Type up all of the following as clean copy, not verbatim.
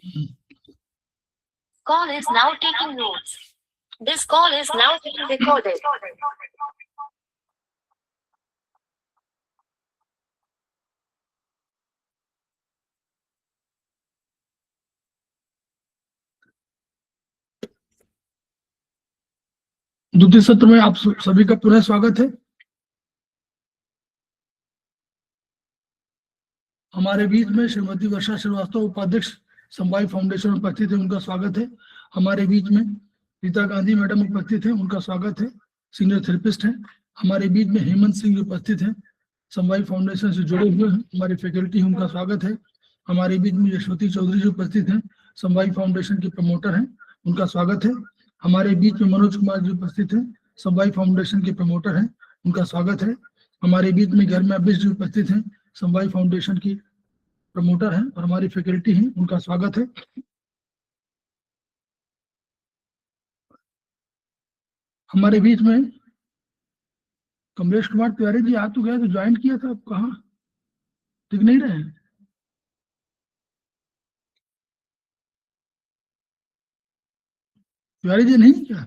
Call is now taking notes. This call is now being recorded. द्वितीय सत्र में आप सभी का पुनः स्वागत है। हमारे बीच में श्रीमती वर्षा श्रीवास्तव उपाध्यक्ष समवाय फाउंडेशन उपस्थित है, उनका स्वागत है। हमारे बीच में रीता गांधी मैडम उपस्थित है, उनका स्वागत है, सीनियर थेरेपिस्ट हैं। हमारे बीच में हेमंत सिंह उपस्थित हैं, समवाय फाउंडेशन से जुड़े हुए हैं, हमारी फैकल्टी है, उनका स्वागत है। हमारे बीच में यशवती चौधरी जी उपस्थित हैं, समवाय फाउंडेशन के प्रमोटर हैं, उनका स्वागत है। हमारे बीच में मनोज कुमार जी उपस्थित हैं, समवाय फाउंडेशन के प्रमोटर हैं, उनका स्वागत है। हमारे बीच में गर्मा बिश जी उपस्थित हैं, समवाय फाउंडेशन की प्रमोटर हैं और हमारी फैकल्टी हैं, उनका स्वागत है। हमारे बीच में कमलेश कुमार तिवारी जी आ तो गए, तो ज्वाइन किया था, अब कहाँ दिख नहीं रहे हैं। तिवारी जी नहीं क्या?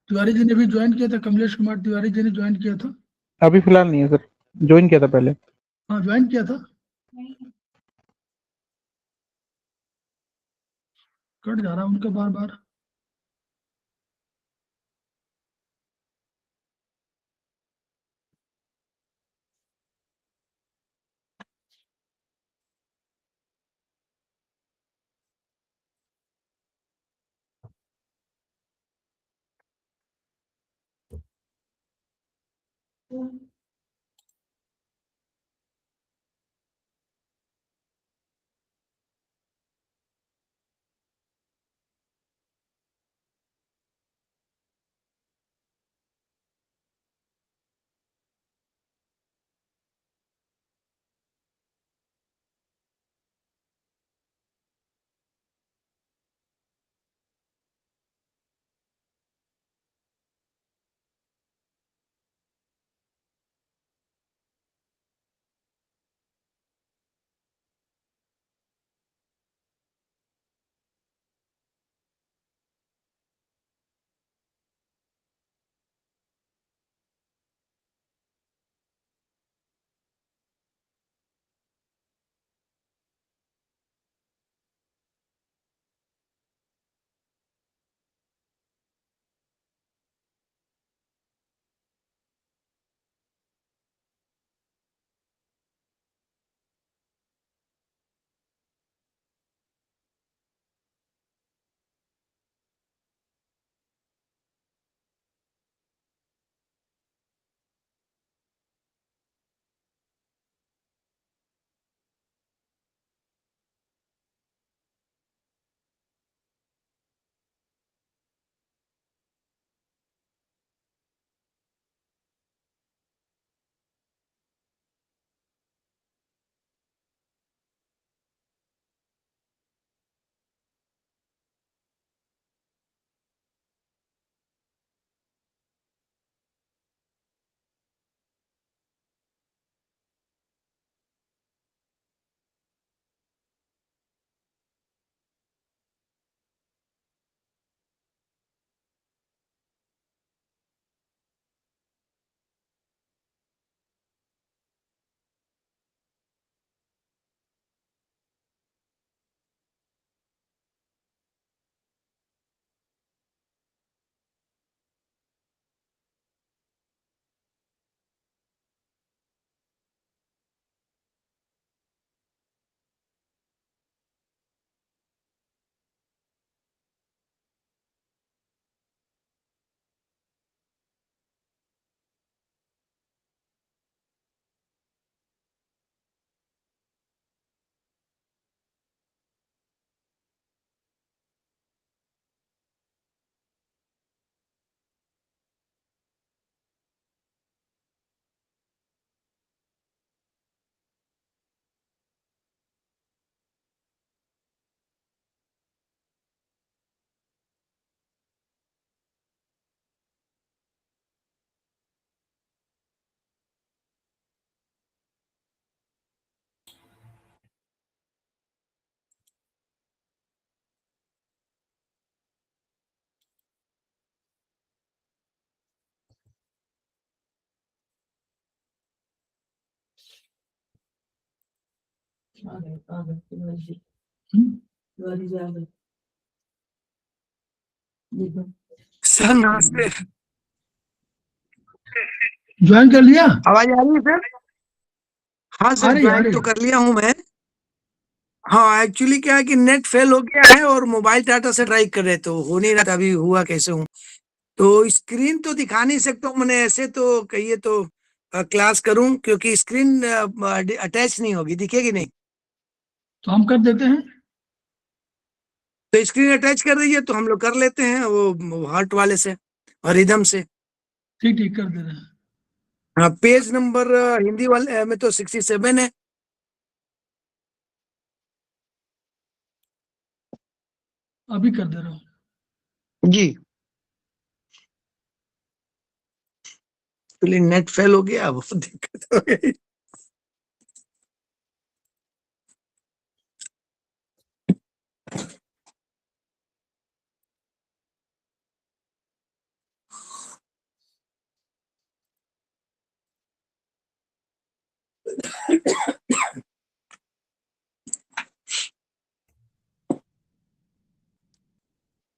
तिवारी जी ने भी ज्वाइन किया था, कमलेश कुमार तिवारी जी ने ज्वाइन किया था। अभी फिलहाल नहीं है सर, ज्वाइन किया था पहले। हाँ ज्वाइन किया था। कट जा रहा उनका बार बार। हम्म? सर नमस्ते। ज्वाइन कर लिया? आवाज आ रही है सर? हाँ आ सर, रही है, आ ज्वाइन रही तो है। कर लिया हूँ मैं। हाँ, एक्चुअली क्या है कि नेट फेल हो गया है और मोबाइल डाटा से ट्राई कर रहे तो हो नहीं रहा था, अभी हुआ कैसे हूँ। तो स्क्रीन तो दिखा नहीं सकता हूँ मैंने, ऐसे तो कहिए तो क्लास करूँ, क्योंकि स्क्रीन अटैच नहीं होगी, दिखेगी नहीं। तो हम कर देते हैं। तो स्क्रीन अटैच कर दीजिए तो हम लोग कर लेते हैं वो हार्ट वाले से और रिदम से। ठीक ठीक कर दे रहे हैं। हाँ, पेज नंबर हिंदी वाले में तो 67 है। अभी कर दे रहा हूँ। जी, तो नेट फेल हो गया, वो दिक्कत हो गई।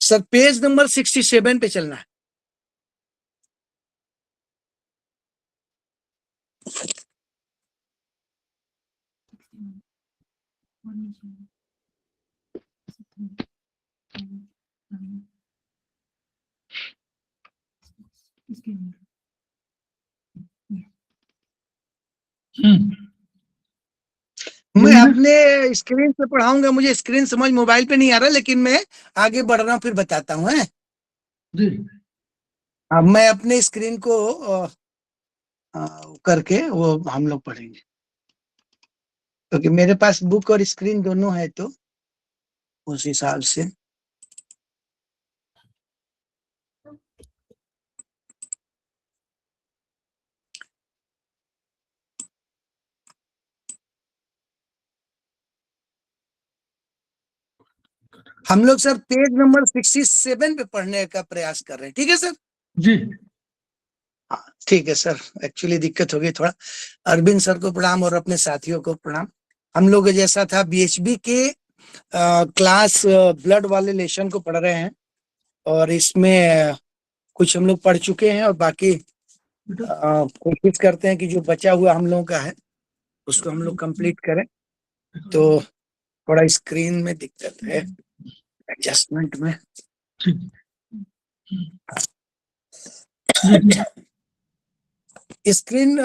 सर पेज नंबर 67 पे चलना है। हम्म। मैं बोलिए। अपने स्क्रीन से पढ़ाऊंगा, मुझे स्क्रीन समझ मोबाइल पे नहीं आ रहा, लेकिन मैं आगे बढ़ रहा हूँ फिर बताता हूँ। है, जी। अब मैं अपने स्क्रीन को करके वो हम लोग पढ़ेंगे, क्योंकि मेरे पास बुक और स्क्रीन दोनों है, तो उस हिसाब से। हम लोग सर पेज नंबर 67 पे पढ़ने का प्रयास कर रहे हैं, ठीक है सर? जी। हाँ ठीक है सर, एक्चुअली दिक्कत हो गई थोड़ा। अरविंद सर को प्रणाम और अपने साथियों को प्रणाम। हम लोग जैसा था बीएचबी के क्लास ब्लड वाले लेशन को पढ़ रहे हैं, और इसमें कुछ हम लोग पढ़ चुके हैं और बाकी कोशिश करते हैं कि जो बचा हुआ हम लोगों का है उसको हम लोग कंप्लीट करें। तो थोड़ा स्क्रीन में दिक्कत है, एडजस्टमेंट में। ठीक। जी ठीक। स्क्रीन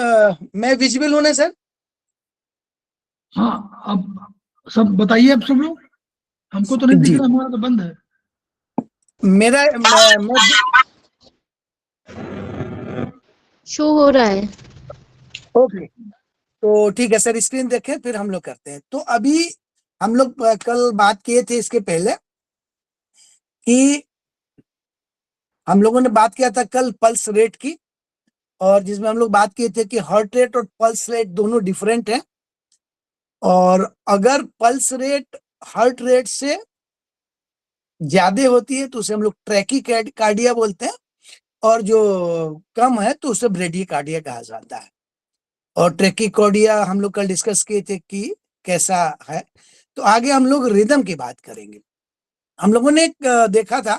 में विजिबल होना सर? हाँ, अब सब बताइए, अब सब लोग। हमको तो नहीं दिख जी, रहा, हमारा तो बंद है। मेरा मैं शो हो रहा है। ओके, तो ठीक है सर, स्क्रीन देखें फिर हम लोग करते हैं। तो अभी हम लोग कल बात किए थे इसके पहले कि हम लोगों ने बात किया था कल पल्स रेट की, और जिसमें हम लोग बात किए थे कि हार्ट रेट और पल्स रेट दोनों डिफरेंट है, और अगर पल्स रेट हार्ट रेट से ज्यादा होती है तो उसे हम लोग ट्रैकीकार्डिया बोलते हैं, और जो कम है तो उसे ब्रेडीकार्डिया कहा जाता है। और ट्रैकीकार्डिया हम लोग कल डिस्कस किए थे कि कैसा है। तो आगे हम लोग रिदम की बात करेंगे। हम लोगों ने देखा था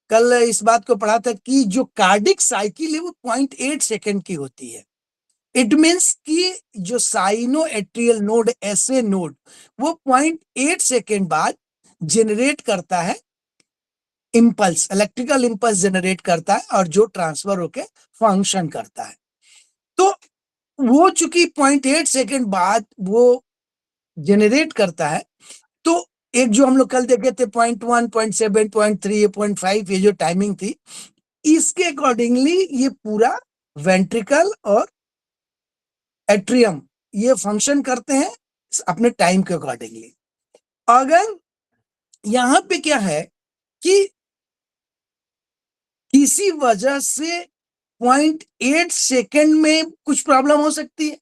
कल, इस बात को पढ़ा था कि जो कार्डिक साइकिल है वो 0.8 सेकेंड की होती है। इट मीन्स कि जो साइनो एट्रियल नोड, ऐसे नोड, वो 0.8 सेकेंड बाद जनरेट करता है इंपल्स, इलेक्ट्रिकल इंपल्स जनरेट करता है, और जो ट्रांसफर होके फंक्शन करता है। तो वो चूंकि 0.8 सेकेंड बाद वो जनरेट करता है, तो एक जो हम लोग कल देखे थे 0.1, 0.7, 0.3, 0.5, ये जो टाइमिंग थी, इसके अकॉर्डिंगली ये पूरा वेंट्रिकल और एट्रियम ये फंक्शन करते हैं अपने टाइम के अकॉर्डिंगली। अगर यहां पे क्या है कि किसी वजह से 0.8 सेकेंड में कुछ प्रॉब्लम हो सकती है,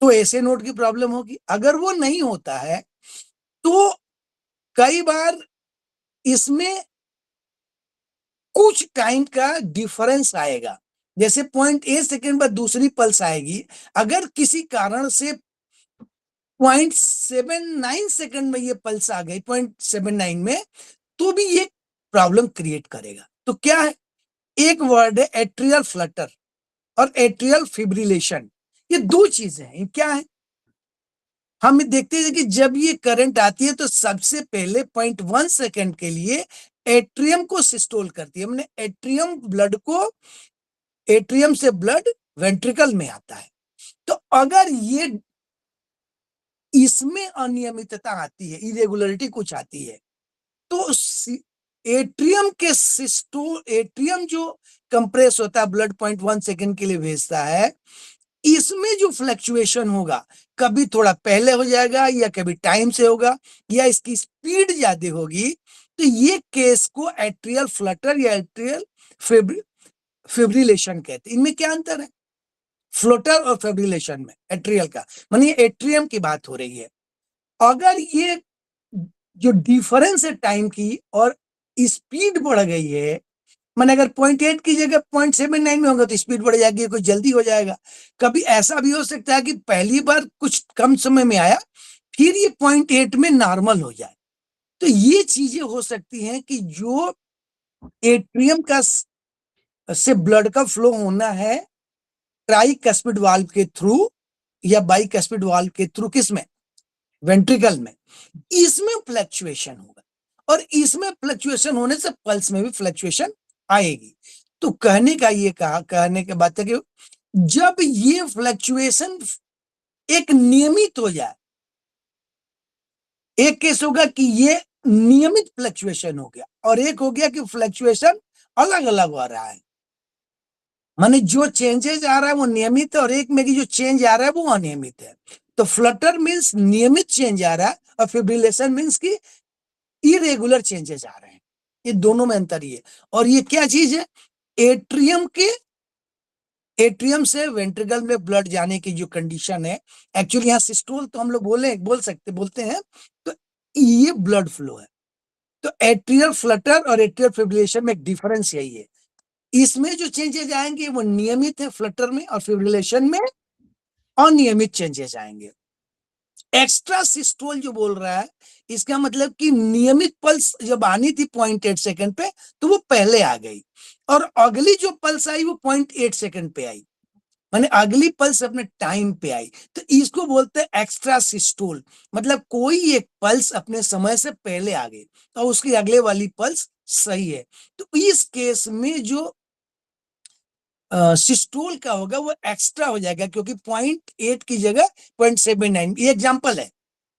तो ऐसे नोट की प्रॉब्लम होगी। अगर वो नहीं होता है तो कई बार इसमें कुछ टाइम का डिफरेंस आएगा, जैसे 0.8 सेकेंड बाद दूसरी पल्स आएगी। अगर किसी कारण से 0.79 सेकंड में ये पल्स आ गई 0.79 में, तो भी ये प्रॉब्लम क्रिएट करेगा। तो क्या है, एक वर्ड है एट्रियल फ्लटर और एट्रियल फिब्रिलेशन, ये दो चीजें हैं। क्या है, हम देखते हैं कि जब ये करंट आती है तो सबसे पहले 0.1 सेकंड के लिए एट्रियम को सिस्टोल करती है। हमने एट्रियम ब्लड को, एट्रियम से ब्लड वेंट्रिकल में आता है। तो अगर ये इसमें अनियमितता आती है, इरेगुलरिटी कुछ आती है, तो एट्रियम के एट्रियम जो कंप्रेस होता है, ब्लड 0.1 सेकंड के लिए भेजता है, इसमें जो फ्लक्चुएशन होगा, कभी थोड़ा पहले हो जाएगा या कभी टाइम से होगा या इसकी स्पीड ज्यादा होगी, तो ये केस को एट्रियल फ्लटर या एट्रियल फिब्रिलेशन कहते हैं। इनमें क्या अंतर है फ्लोटर और फिब्रिलेशन में? एट्रियल का माने एट्रियम की बात हो रही है। अगर ये जो डिफरेंस है टाइम की और स्पीड बढ़ गई है, मैंने अगर 0.8 की जगह 0.79 में होगा तो स्पीड बढ़ जाएगी, कुछ जल्दी हो जाएगा। कभी ऐसा भी हो सकता है कि पहली बार कुछ कम समय में आया, फिर ये 0.8 में नॉर्मल हो जाए। तो ये चीजें हो सकती हैं कि जो एट्रियम का से ब्लड का फ्लो होना है ट्राइकस्पिड वाल्व के थ्रू या बाइकस्पिड वाल्व के थ्रू, किसमें? वेंट्रिकल में, इसमें फ्लक्चुएशन होगा और इसमें फ्लक्चुएशन होने से पल्स में भी फ्लक्चुएशन आएगी। तो कहने के बात है कि जब ये फ्लक्चुएशन एक नियमित हो जाए, एक केस होगा कि ये नियमित फ्लक्चुएशन हो गया और एक हो गया कि फ्लक्चुएशन अलग अलग हो रहा है, माने जो चेंजेस आ रहा है वो नियमित है और एक में की जो चेंज आ रहा है वो अनियमित है। तो फ्लटर मीन्स नियमित चेंज आ रहा है और फिब्रिलेशन मीन्स की इरेगुलर चेंजेस आ रहे हैं। ये दोनों में अंतर ही है। और ये क्या चीज है, एट्रियम से वेंट्रिकल में ब्लड जाने की जो कंडीशन है, एक्चुअली यहाँ सिस्टोल तो हम लोग बोलते हैं, तो ये ब्लड फ्लो है। तो एट्रियल फ्लटर और एट्रियल फिब्रिलेशन में एक डिफरेंस यही है, इसमें जो चेंजेस आएंगे वो नियमित है फ्लटर में, और फिब्रिलेशन में अनियमित चेंजेस आएंगे। एक्स्ट्रा सिस्टोल जो बोल रहा है, इसका मतलब कि नियमित पल्स जब आनी थी 0.8 सेकंड पे तो वो पहले आ गई, और अगली जो पल्स आई वो 0.8 सेकंड पे आई, माने अगली पल्स अपने टाइम पे आई। तो इसको बोलते हैं एक्स्ट्रा सिस्टोल, मतलब कोई एक पल्स अपने समय से पहले आ गई और उसकी अगले वाली पल्स सही है। तो इस केस में जो सिस्टोल का होगा वो एक्स्ट्रा हो जाएगा, क्योंकि 0.8 की जगह 0.79, ये एग्जांपल है,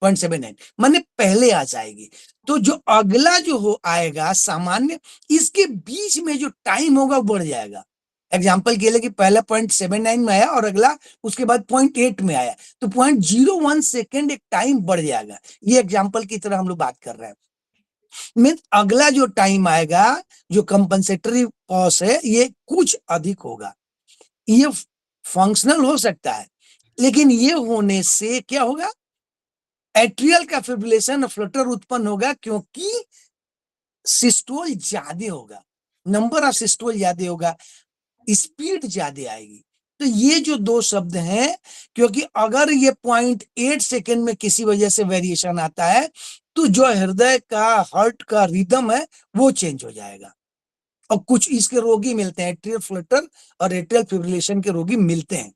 0.79 माने पहले आ जाएगी। तो जो अगला जो हो आएगा सामान्य, इसके बीच में जो टाइम होगा वो बढ़ जाएगा। एग्जांपल के लिए कि पहले 0.79 में आया और अगला उसके बाद 0.8 में आया, तो 0.01 सेकेंड एक टाइम बढ़ जाएगा। ये एग्जांपल की तरह हम लोग बात कर रहे हैं। मीन अगला जो टाइम आएगा, जो कंपनसेटरी पॉज है, ये कुछ अधिक होगा। ये फंक्शनल हो सकता है, लेकिन ये होने से क्या होगा, एट्रियल का फिब्रिलेशन फ्लटर उत्पन्न होगा, क्योंकि सिस्टोल ज्यादा होगा, नंबर ऑफ सिस्टोल ज्यादा होगा, स्पीड ज्यादा आएगी। तो ये जो दो शब्द हैं, क्योंकि अगर ये 0.8 सेकेंड में किसी वजह से वेरिएशन आता है तो जो हृदय का, हार्ट का रिदम है वो चेंज हो जाएगा। और कुछ इसके रोगी मिलते हैं, एट्रियल फ्लटर और एट्रियल फिब्रिलेशन के रोगी मिलते हैं।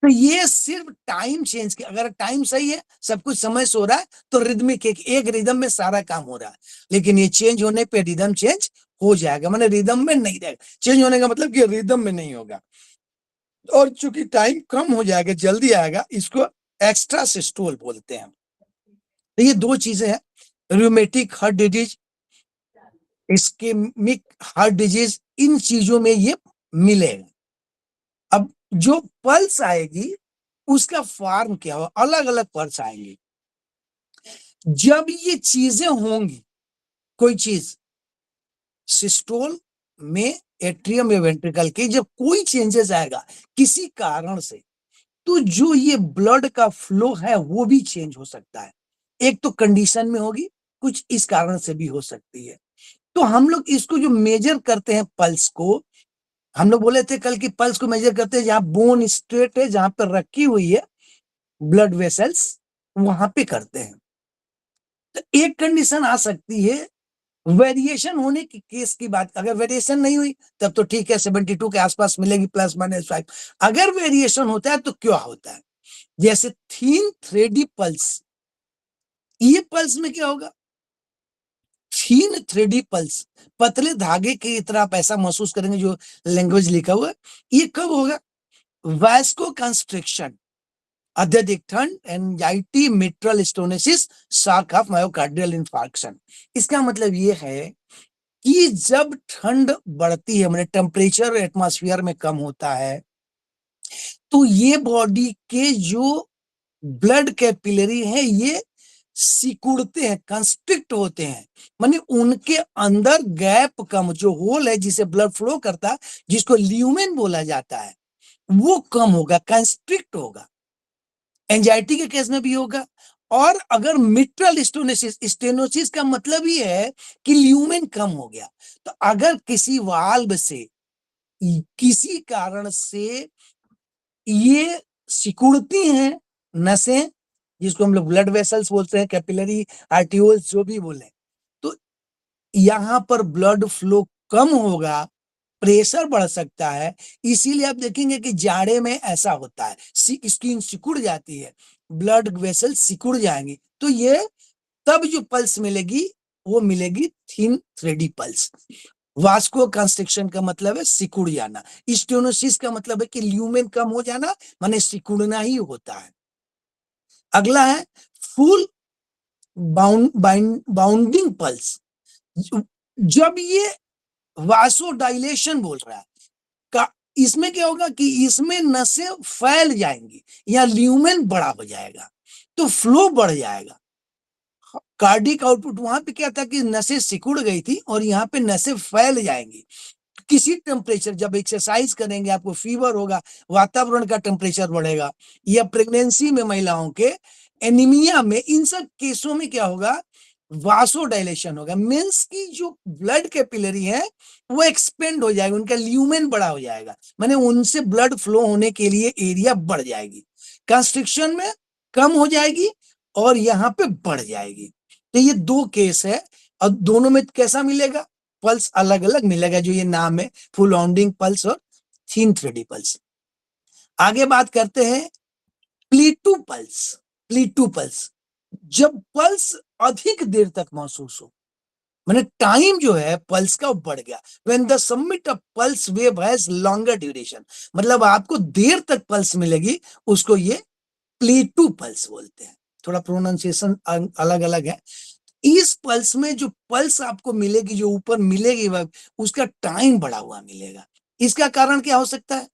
तो ये सिर्फ टाइम चेंज के, अगर टाइम सही है, सब कुछ समय से हो रहा है, तो रिदमिक एक रिदम में सारा काम हो रहा है। लेकिन ये चेंज होने पे रिदम चेंज हो जाएगा, माने रिदम में नहीं रहेगा। चेंज होने का मतलब कि रिदम में नहीं होगा, और चूंकि टाइम कम हो जाएगा, जल्दी आएगा, इसको एक्स्ट्रा सिस्टोल बोलते हैं। तो ये दो चीजें हैं, rheumatic heart disease, ischaemic heart disease, इन चीजों में ये मिलेगा। अब जो पल्स आएगी उसका फॉर्म क्या हो, अलग अलग पल्स आएंगे। जब ये चीजें होंगी, कोई चीज सिस्टोल में, एट्रियम या वेंट्रिकल के, जब कोई चेंजेस आएगा किसी कारण से, तो जो ये ब्लड का फ्लो है वो भी चेंज हो सकता है। एक तो कंडीशन में होगी, कुछ इस कारण से भी हो सकती है। तो हम लोग इसको जो मेजर करते हैं पल्स को, हम लोग बोले थे कल की पल्स को मेजर करते हैं जहां बोन स्ट्रेट है, जहां पर रखी हुई है ब्लड वेसल्स, वहां पे करते हैं। तो एक कंडीशन आ सकती है वेरिएशन होने की केस की बात, अगर वेरिएशन नहीं हुई तब तो ठीक है, 72 के आसपास मिलेगी ±5। अगर वेरिएशन होता है तो क्या होता है, जैसे थीन थ्रेडी पल्स, ये पल्स में क्या होगा, थीन थ्रेडी पल्स, पतले धागे की तरह आप ऐसा महसूस करेंगे जो लैंग्वेज लिखा हुआ है। ये कब होगा, वास्को कंस्ट्रिक्शन, अत्यधिक ठंड, anxiety, mitral stenosis, shock of myocardial infarction. इसका मतलब ये है कि जब ठंड बढ़ती है, मतलब टेम्परेचर एटमॉस्फेयर में कम होता है, तो ये बॉडी के जो ब्लड कैपिलरी हैं ये सिकुड़ते हैं, कंस्ट्रिक्ट होते हैं, माने उनके अंदर गैप कम, जो होल है जिसे ब्लड फ्लो करता है, जिसको ल्यूमेन बोला जाता है, वो कम होगा, कंस्ट्रिक्ट होगा। एंजाइटी के केस में भी होगा। और अगर मिट्रल स्टेनोसिस, स्टेनोसिस का मतलब ही है कि ल्यूमेन कम हो गया, तो अगर किसी वाल्व से किसी कारण से ये सिकुड़ती हैं नसें, जिसको हम लोग ब्लड वेसल्स बोलते हैं, कैपिलरी आर्टियोल्स जो भी बोले, तो यहाँ पर ब्लड फ्लो कम होगा, प्रेशर बढ़ सकता है। इसीलिए आप देखेंगे कि जाड़े में ऐसा होता है, स्किन सिकुड़ जाती है, ब्लड वेसल सिकुड़ जाएंगी, तो ये तब जो पल्स मिलेगी वो मिलेगी थिन थ्रेडी पल्स। वास्को कंस्ट्रिक्शन का मतलब है सिकुड़ जाना, स्टेनोसिस का मतलब है कि ल्यूमेन कम हो जाना, माने सिकुड़ना ही होता है। अगला है फुल बाउंडिंग पल्स। जब ये वासोडाइलेशन बोल रहा है का, इसमें क्या होगा कि इसमें नसें फैल जाएंगी या ल्यूमेन बड़ा हो जाएगा, तो फ्लो बढ़ जाएगा। कार्डिक आउटपुट वहां पे क्या था कि नसें सिकुड़ गई थी और यहाँ पे नसें फैल जाएंगी। किसी टेम्परेचर, जब एक्सरसाइज करेंगे आपको फीवर होगा, वातावरण का टेम्परेचर बढ़ेगा, या प्रेगनेंसी में महिलाओं के, एनीमिया में, इन सब केसों में क्या होगा, वासोडाइलेशन होगा, मींस की जो ब्लड कैपिलरी है वो एक्सपेंड हो जाएगा, उनका ल्यूमेन बड़ा हो जाएगा, माने उनसे ब्लड फ्लो होने के लिए एरिया बढ़ जाएगी। कंस्ट्रिक्शन में कम हो जाएगी और यहाँ पे बढ़ जाएगी। तो ये दो केस है, और दोनों में कैसा मिलेगा, पल्स अलग अलग मिलेगा, जो ये नाम है फुल बाउंडिंग पल्स और थिन थ्रेडी पल्स। आगे बात करते हैं प्लीटू पल्स। प्लीटू पल्स, जब पल्स अधिक देर तक महसूस हो, माने टाइम जो है पल्स का बढ़ गया, when the submit of pulse wave has longer duration, मतलब आपको देर तक पल्स मिलेगी, उसको ये प्लीटू पल्स बोलते हैं। थोड़ा प्रोनाउंसिएशन अलग अलग है। इस पल्स में जो पल्स आपको मिलेगी, जो ऊपर मिलेगी, उसका टाइम बढ़ा हुआ मिलेगा। इसका कारण क्या हो सकता है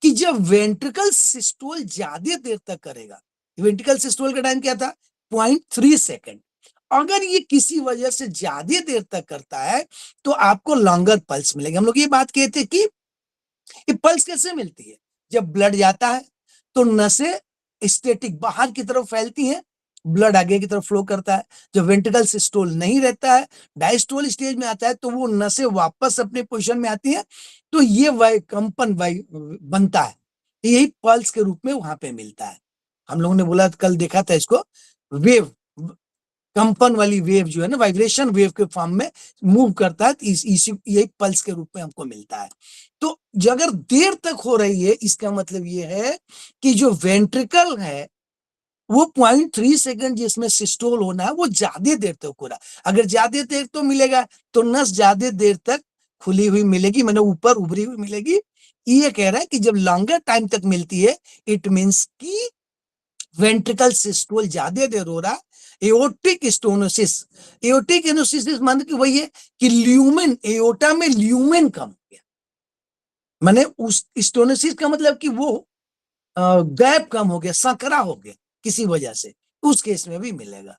कि जब वेंट्रिकल सिस्टोल ज्यादा देर तक करेगा, वेंट्रिकल सिस्टोल का टाइम क्या था, 0.3 सेकेंड, अगर ये किसी वजह से ज्यादा देर तक करता है तो आपको लॉन्गर पल्स मिलेगा। हम लोग ये बात कहते हैं कि ये पल्स कैसे मिलती है, जब ब्लड जाता है तो नसें स्टैटिक बाहर की तरफ फैलती हैं, ब्लड आगे की तरफ फ्लो करता है। जब वेंट्रिकल सिस्टोल नहीं रहता है, डायस्टोल स्टेज में आता है, तो वो नसें वापस अपने पोजीशन में आती हैं, तो ये कंपन बनता है, यही पल्स के रूप में वहां पे मिलता है। हम लोगों ने बोला कल देखा था इसको, वेव, कंपन वाली वेव जो है ना, वाइब्रेशन वेव के फॉर्म में मूव करता है, यही पल्स के रूप में हमको मिलता है। तो जो अगर देर तक हो रही है, इसका मतलब ये है कि जो वेंट्रिकल है वो 0.3 सेकंड जिसमें सिस्टोल होना है वो ज्यादा देर तक हो रहा है। अगर ज्यादा देर तो मिलेगा तो नस ज्यादा देर तक खुली हुई मिलेगी, मैंने ऊपर उभरी हुई मिलेगी। ये कह रहा है कि जब लॉन्गर टाइम तक मिलती है, इट मीन्स कि वेंट्रिकल सिस्टोल ज्यादा देर हो रहा। एओर्टिक स्टोनोसिस, एओर्टिक स्टोनोसिस मतलब कि वही है कि ल्यूमेन, एओर्टा में ल्यूमेन कम हो गया, माने उस स्टोनोसिस का मतलब कि वो गैप कम हो गया, संकरा हो गया किसी वजह से, उस केस में भी मिलेगा।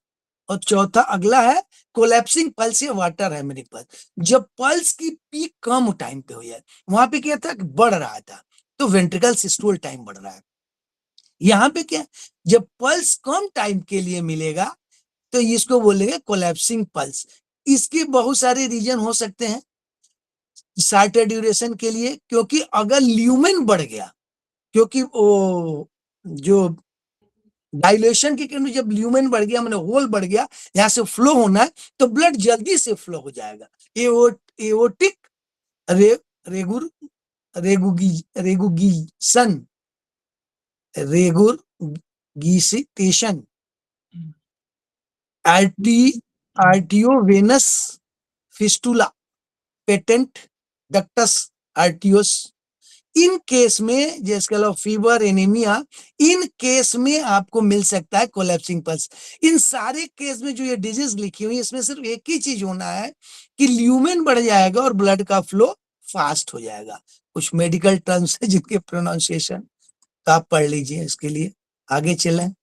और चौथा अगला है कोलैप्सिंग पल्स या वाटर हैमरिंग पल्स। जब पल्स की पीक कम टाइम पे हुई है, वहां पे क्या था, बढ़ रहा था, तो वेंट्रिकल सिस्टोल टाइम बढ़ रहा है। यहाँ पे क्या, जब पल्स कम टाइम के लिए मिलेगा तो इसको बोलेंगे कोलैप्सिंग पल्स। इसके बहुत सारे रीजन हो सकते हैं शॉर्टर ड्यूरेशन के लिए, क्योंकि अगर ल्यूमेन बढ़ गया, क्योंकि वो जो डायलेशन के कारण जब ल्यूमेन बढ़ गया, मैंने होल बढ़ गया, यहाँ से फ्लो होना है तो ब्लड जल्दी से फ्लो हो जाएगा। Aortic re, regur regurgitation regurgitation arteriovenous fistula patent ductus arteriosus. इन केस में जिसके अलावा फीवर, एनीमिया, इन केस में आपको मिल सकता है कोलैप्सिंग पल्स। इन सारे केस में जो ये डिजीज लिखी हुई है इसमें सिर्फ एक ही चीज होना है कि ल्यूमेन बढ़ जाएगा और ब्लड का फ्लो फास्ट हो जाएगा। कुछ मेडिकल टर्म्स है जिनके प्रोनाउंसिएशन तो आप पढ़ लीजिए। इसके लिए आगे चलें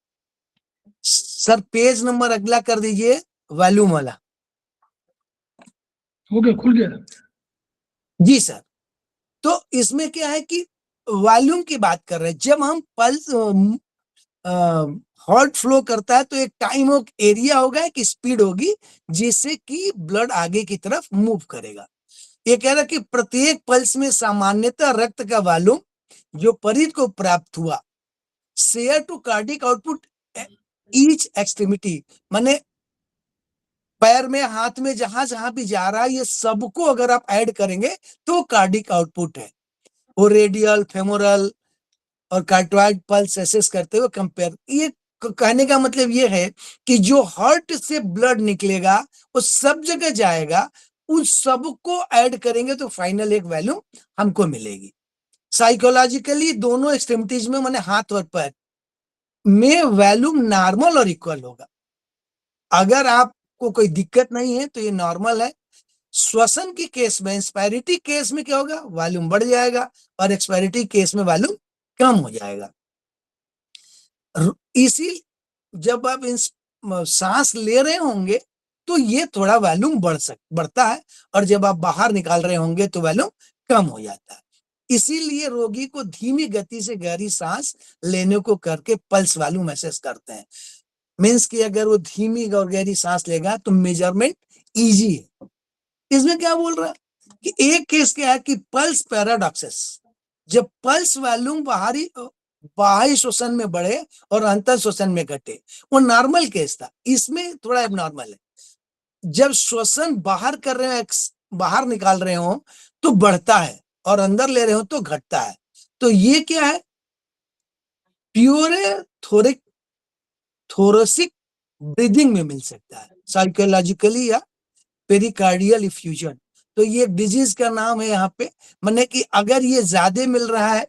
सर, पेज नंबर अगला कर दीजिए, वॉल्यूम वाला। हो गया, खुल गया। जी सर, तो इसमें क्या है कि वॉल्यूम की बात कर रहे हैं। जब हम पल्स हार्ट फ्लो करता है तो एक टाइम ऑफ एरिया होगा, एक स्पीड होगी जिससे कि ब्लड आगे की तरफ मूव करेगा। ये कह रहा है कि प्रत्येक पल्स में सामान्यतः रक्त का वॉल्यूम जो परिध को प्राप्त हुआ share to cardiac output each extremity, माने पैर में, हाथ में, जहां जहां भी जा रहा है ये सबको अगर आप ऐड करेंगे तो कार्डिक आउटपुट है। वो रेडियल, फेमोरल और कार्टोइड पल्स एसेस करते हुए कंपेयर। ये कहने का मतलब ये है कि जो हार्ट से ब्लड निकलेगा वो सब जगह जाएगा, उन सबको ऐड करेंगे तो फाइनल एक वैल्यू हमको मिलेगी। साइकोलॉजिकली दोनों एक्सट्रीमिटीज में, माने हाथ और पैर में, वैल्यूम नॉर्मल और इक्वल होगा। अगर आपको कोई दिक्कत नहीं है तो ये नॉर्मल है। श्वसन की केस में, इंस्पायरिटी केस में क्या होगा, वॉल्यूम बढ़ जाएगा और एक्सपायरिटी केस में वॉल्यूम कम हो जाएगा। इसी जब आप सांस ले रहे होंगे तो ये थोड़ा वॉल्यूम बढ़ता है और जब आप बाहर निकाल रहे होंगे तो वॉल्यूम कम हो जाता है। इसीलिए रोगी को धीमी गति से गहरी सांस लेने को करके पल्स वॉल्यूम महसूस करते हैं। मीन्स कि अगर वो धीमी और गहरी सांस लेगा तो मेजरमेंट इजी है। इसमें क्या बोल रहा है कि एक केस क्या है कि पल्स पैराडॉक्सिस, जब पल्स वॉल्यूम बाहरी श्वसन में बढ़े और अंतर श्वसन में घटे, वो नॉर्मल केस था। इसमें थोड़ा एबनॉर्मल है। जब श्वसन बाहर कर रहे हो, बाहर निकाल रहे हो तो बढ़ता है और अंदर ले रहे हो तो घटता है। तो ये क्या है, प्योरे थोरेसिक ब्रीदिंग में मिल सकता है, साइकोलॉजिकली या पेरिकार्डियल इफ्यूजन। तो ये डिजीज का नाम है यहाँ पे। माने कि अगर ये ज्यादा मिल रहा है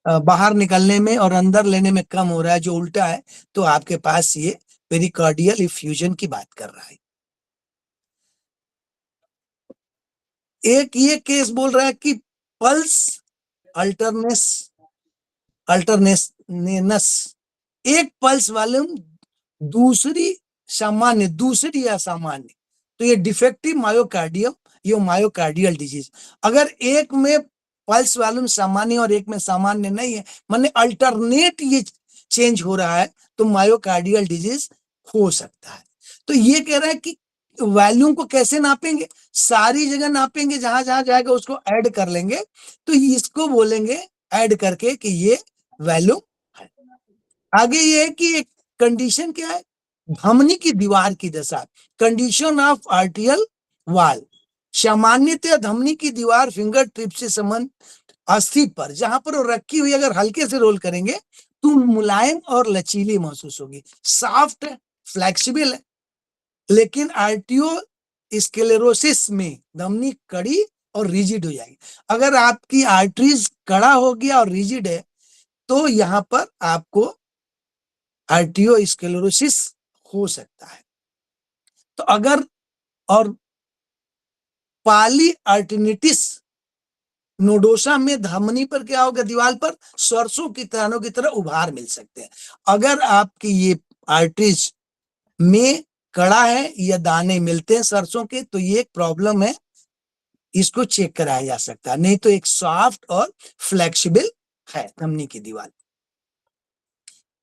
बाहर निकलने में और अंदर लेने में कम हो रहा है, जो उल्टा है, तो आपके पास ये पेरिकार्डियल इफ्यूजन की बात कर रहा है। एक ये केस बोल रहा है कि पल्स अल्टरनेस, एक पल्स वॉल्यूम दूसरी या सामान्य, तो ये डिफेक्टिव मायोकार्डियम, ये मायोकार्डियल डिजीज। अगर एक में पल्स वॉल्यूम सामान्य और एक में सामान्य नहीं है, माने अल्टरनेट ये चेंज हो रहा है, तो मायोकार्डियल डिजीज हो सकता है। तो ये कह रहा है कि वॉल्यूम को कैसे नापेंगे, सारी जगह नापेंगे, जहां जहां जाएगा उसको ऐड कर लेंगे, तो इसको बोलेंगे ऐड करके कि ये वॉल्यूम है। आगे ये है कि एक कंडीशन क्या है, धमनी की दीवार की दशा, कंडीशन ऑफ आर्टियल वाल। सामान्यतः धमनी की दीवार फिंगर टिप से संबंध अस्थि पर, जहां पर वो रखी हुई, अगर हल्के से रोल करेंगे तो मुलायम और लचीली महसूस होगी, सॉफ्ट है, फ्लेक्सिबल है। लेकिन आर्टियो स्क्लेरोसिस में धमनी कड़ी और रिजिड हो जाएगी। अगर आपकी आर्टरीज कड़ा हो गया और रिजिड है तो यहाँ पर आपको आर्टियो स्क्लेरोसिस हो सकता है। तो अगर और पॉलीआर्टेरिटिस नोडोसा में धमनी पर क्या होगा, दीवार पर सरसों की दानों की तरह उभार मिल सकते हैं। अगर आपकी ये आर्टरीज में कड़ा है या दाने मिलते हैं सरसों के, तो ये एक प्रॉब्लम है, इसको चेक कराया जा सकता है। नहीं तो एक सॉफ्ट और फ्लेक्सिबल है धमनी की दीवार।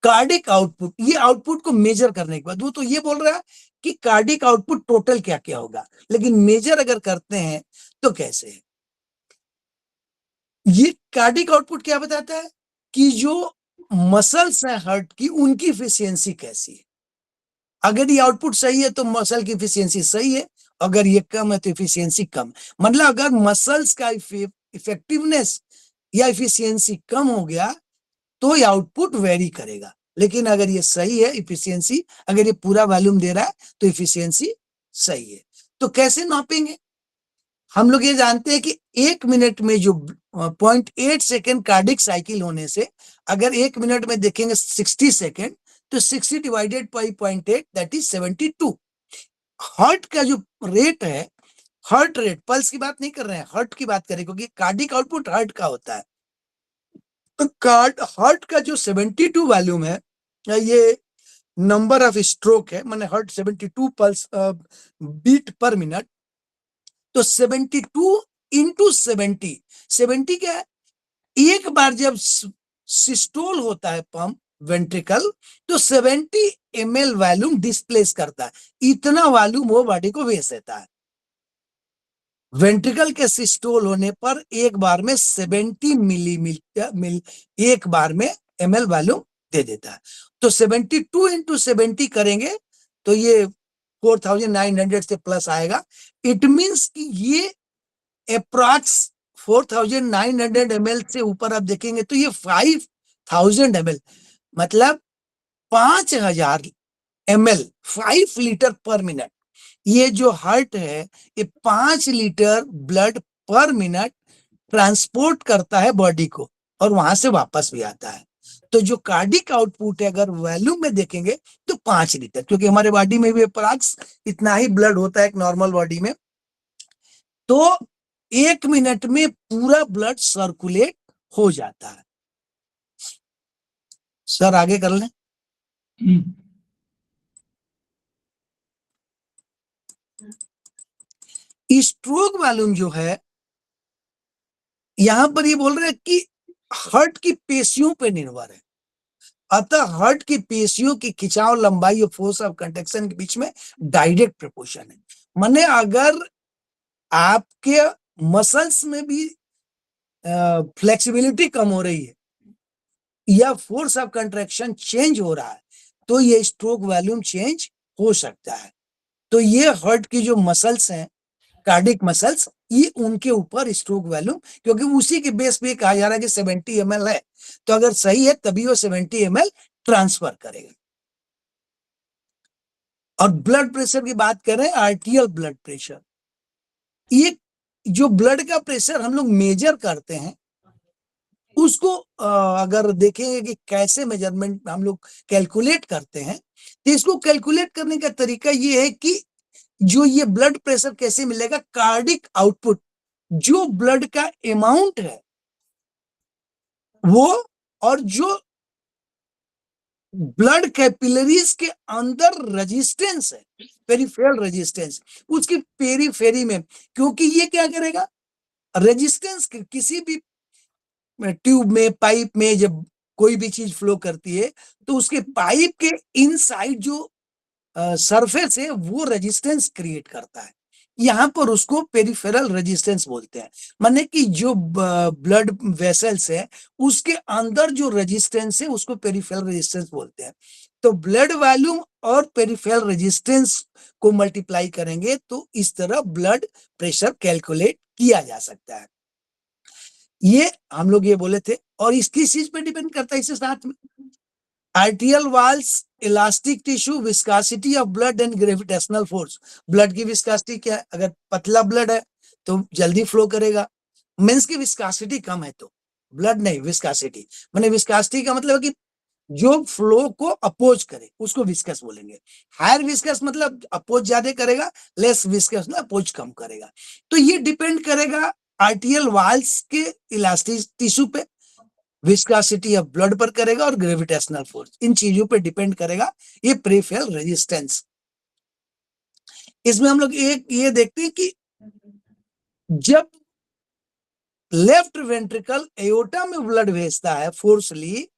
कार्डिक आउटपुट, ये आउटपुट को मेजर करने के बाद वो तो ये बोल रहा है कि कार्डिक आउटपुट टोटल क्या क्या होगा, लेकिन मेजर अगर करते हैं तो कैसे है। ये कार्डिक आउटपुट क्या बताता है कि जो मसल्स हैं हार्ट की, उनकी इफिशियंसी कैसी है। अगर ये आउटपुट सही है तो मसल की इफिशियंसी सही है, अगर ये कम है तो इफिशियंसी कम है। मतलब अगर मसल्स का इफेक्टिवनेस या इफिशियंसी कम हो गया तो ये आउटपुट वेरी करेगा, लेकिन अगर ये सही है इफिशियंसी, अगर ये पूरा वॉल्यूम दे रहा है तो इफिशियंसी सही है। तो कैसे नापेंगे? हम लोग ये जानते हैं कि 1 मिनट में जो 0.8 सेकेंड कार्डिक साइकिल होने से, अगर 1 मिनट में देखेंगे 60 सेकेंड, तो 60 divided by 0.8 that is 72। Heart का जो रेट है, हार्ट रेट, पल्स की बात नहीं कर रहे हैं, हार्ट की बात करें, क्योंकि कार्डिक आउटपुट हार्ट का होता है। तो हार्ट का जो 72 वॉल्यूम है, ये नंबर ऑफ स्ट्रोक है, माने heart 72 pulse beat per minute. तो 72 इंटू 70 क्या है? एक बार जब सिस्टोल होता है पंप वेंट्रिकल, तो 70 ml वॉल्यूम डिस्प्लेस करता है, इतना वॉल्यूम वो बॉडी को भेज देता है। वेंट्रिकल के सिस्टोल होने पर एक बार में 70 मिलीमीटर एक बार में ml वॉल्यूम दे देता है। तो 72 इंटू 70 करेंगे तो ये 4900 से प्लस आएगा। इट मींस कि ये अप्रॉक्स 4900 ml से ऊपर आप देखेंगे तो ये 5000 ml, मतलब 5000 ml, 5 लीटर पर मिनट। ये जो हार्ट है ये 5 लीटर ब्लड पर मिनट ट्रांसपोर्ट करता है बॉडी को, और वहां से वापस भी आता है। तो जो कार्डिक आउटपुट है अगर वॉल्यूम में देखेंगे तो 5 लीटर, क्योंकि हमारे बॉडी में भी अप्रॉक्स इतना ही ब्लड होता है एक नॉर्मल बॉडी में। तो 1 मिनट में पूरा ब्लड सर्कुलेट हो जाता है। सर आगे कर लें। हम्म, स्ट्रोक वॉल्यूम जो है, यहां पर ये बोल रहे हैं कि हार्ट की पेशियों पे निर्भर है, अतः हार्ट की पेशियों की खिंचाव, लंबाई और फोर्स ऑफ कंट्रैक्शन के बीच में डायरेक्ट प्रोपोर्शन है। माने अगर आपके मसल्स में भी फ्लेक्सिबिलिटी कम हो रही है या फोर्स ऑफ कंट्रैक्शन चेंज हो रहा है, तो ये स्ट्रोक वॉल्यूम चेंज हो सकता है। तो ये हार्ट की जो मसल्स हैं, कार्डिक मसल्स, ये उनके ऊपर स्ट्रोक वॉल्यूम, क्योंकि उसी के बेस पे कहा जा रहा है कि 70 ml है, तो अगर सही है तभी वो 70 ml ट्रांसफर करेगा। और ब्लड प्रेशर की बात करें, आर्टियल ब्लड प्रेशर, ये जो ब्लड का प्रेशर हम लोग मेजर करते हैं, उसको अगर देखेंगे कि कैसे मेजरमेंट हम लोग कैलकुलेट करते हैं, तो इसको कैलकुलेट करने का तरीका ये है कि जो ये ब्लड प्रेशर कैसे मिलेगा, कार्डिक आउटपुट, जो ब्लड का अमाउंट है वो, और जो ब्लड कैपिलरीज के अंदर रेजिस्टेंस है, पेरिफेरल रेजिस्टेंस, उसकी पेरीफेरी में, क्योंकि ये क्या करेगा, रेजिस्टेंस किसी भी ट्यूब में, पाइप में जब कोई भी चीज फ्लो करती है तो उसके पाइप के इनसाइड जो सरफेस है वो रेजिस्टेंस क्रिएट करता है। यहाँ पर उसको पेरिफेरल रेजिस्टेंस बोलते हैं, माने कि जो ब्लड वेसल्स है उसके अंदर जो रेजिस्टेंस है उसको पेरिफेरल रेजिस्टेंस बोलते हैं। तो ब्लड वॉल्यूम और पेरिफेरल रेजिस्टेंस को मल्टीप्लाई करेंगे तो इस तरह ब्लड प्रेशर कैलकुलेट किया जा सकता है। ये हम लोग ये बोले थे। और इसकी चीज पे डिपेंड करता है इसके साथ में, आर्टियल walls, elastic tissue, viscosity of blood and gravitational force. Blood की विस्कोसिटी क्या है, अगर पतला ब्लड है तो जल्दी फ्लो करेगा, मींस की विस्कोसिटी कम है तो ब्लड नहीं, विस्कोसिटी, माने विस्कोसिटी का मतलब है कि जो फ्लो को अपोज करे उसको विस्कस बोलेंगे। हायर विस्कस मतलब अपोज ज्यादा करेगा, लेस विस्कस मतलब अपोज कम करेगा। तो ये डिपेंड करेगा आर्टियल वॉल्स के इलास्टिक टिश्यू पे, विस्कोसिटी ऑफ ब्लड पर करेगा, और ग्रेविटेशनल फोर्स, इन चीजों पे डिपेंड करेगा ये पेरिफेरल रेजिस्टेंस। इसमें हम लोग एक ये देखते हैं कि जब लेफ्ट वेंट्रिकल एओर्टा में ब्लड भेजता है फोर्सली,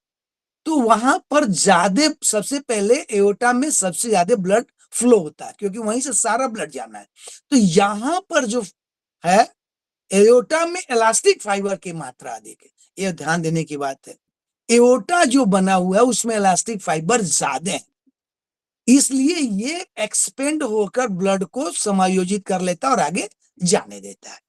तो वहां पर ज्यादा, सबसे पहले एओर्टा में सबसे ज्यादा ब्लड फ्लो होता है, क्योंकि वहीं से सारा ब्लड जाना है। तो यहां पर जो है एओर्टा में इलास्टिक फाइबर की मात्रा अधिक है, ये ध्यान देने की बात है। एओर्टा जो बना हुआ है उसमें इलास्टिक फाइबर ज्यादा है, इसलिए ये एक्सपेंड होकर ब्लड को समायोजित कर लेता है और आगे जाने देता है।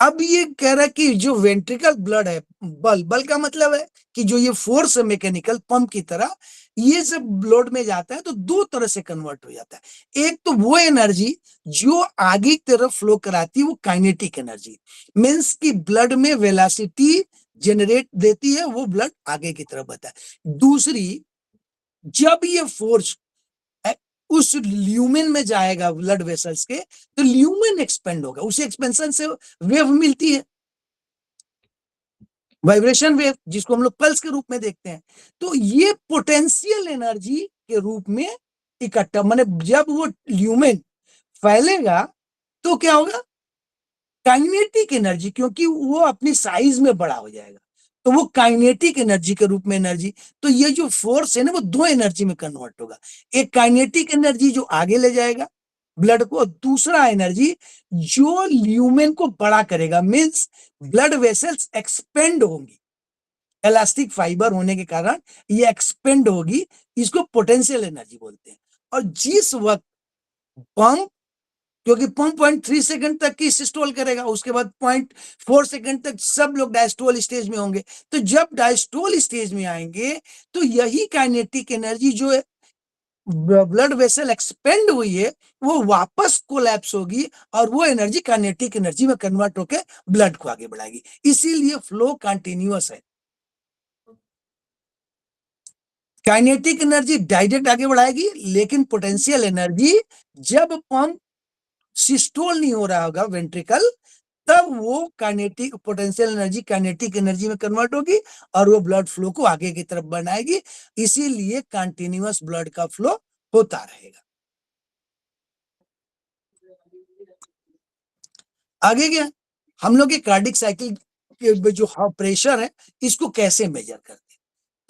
अब ये कह रहा है कि जो वेंट्रिकल ब्लड है, बल का मतलब है कि जो ये फोर्स है मैकेनिकल पंप की तरह, ये जब ब्लड में जाता है तो दो तरह से कन्वर्ट हो जाता है। एक तो वो एनर्जी जो आगे की तरफ फ्लो कराती है, वो काइनेटिक एनर्जी, मींस कि ब्लड में वेलोसिटी जनरेट देती है, वो ब्लड आगे की तरफ बढ़ता है। दूसरी, जब ये फोर्स उस ल्यूमेन में जाएगा ब्लड वेसल्स के, तो ल्यूमेन एक्सपेंड होगा, उसे एक्सपेंशन से वेव मिलती है, वाइब्रेशन वेव, जिसको हम लोग पल्स के रूप में देखते हैं। तो ये पोटेंशियल एनर्जी के रूप में इकट्ठा, माने जब वो ल्यूमेन फैलेगा तो क्या होगा, काइनेटिक एनर्जी, क्योंकि वो अपनी साइज में बड़ा हो जाएगा, तो वो काइनेटिक एनर्जी के रूप में एनर्जी। तो ये जो फोर्स है ना, वो दो एनर्जी में कन्वर्ट होगा, एक काइनेटिक एनर्जी जो आगे ले जाएगा ब्लड को, दूसरा एनर्जी जो ल्यूमेन को बड़ा करेगा, मींस ब्लड वेसल्स एक्सपेंड होंगी, इलास्टिक फाइबर होने के कारण ये एक्सपेंड होगी, इसको पोटेंशियल एनर्जी बोलते हैं। और जिस वक्त पंप, क्योंकि पंप 0.3 सेकंड तक की सिस्टोल करेगा, उसके बाद 0.4 सेकंड तक सब लोग डायस्टोल स्टेज में होंगे, तो जब डायस्टोल स्टेज में आएंगे तो यही काइनेटिक एनर्जी जो है ब्लड वेसल एक्सपेंड हुई है, वो वापस कोलैप्स होगी और वो एनर्जी काइनेटिक एनर्जी में कन्वर्ट होकर ब्लड को आगे बढ़ाएगी, इसीलिए फ्लो कंटिन्यूअस है। काइनेटिक एनर्जी डायरेक्ट आगे बढ़ाएगी, लेकिन पोटेंशियल एनर्जी जब पंप सिस्टोल नहीं हो रहा होगा वेंट्रिकल, तब वो kinetic potential energy kinetic energy में कन्वर्ट होगी और वो ब्लड फ्लो को आगे की तरफ बनाएगी, इसीलिए कंटिन्यूअस ब्लड का फ्लो होता रहेगा। आगे क्या, हम लोग के कार्डिक साइकिल के जो प्रेशर है, इसको कैसे मेजर करते हैं,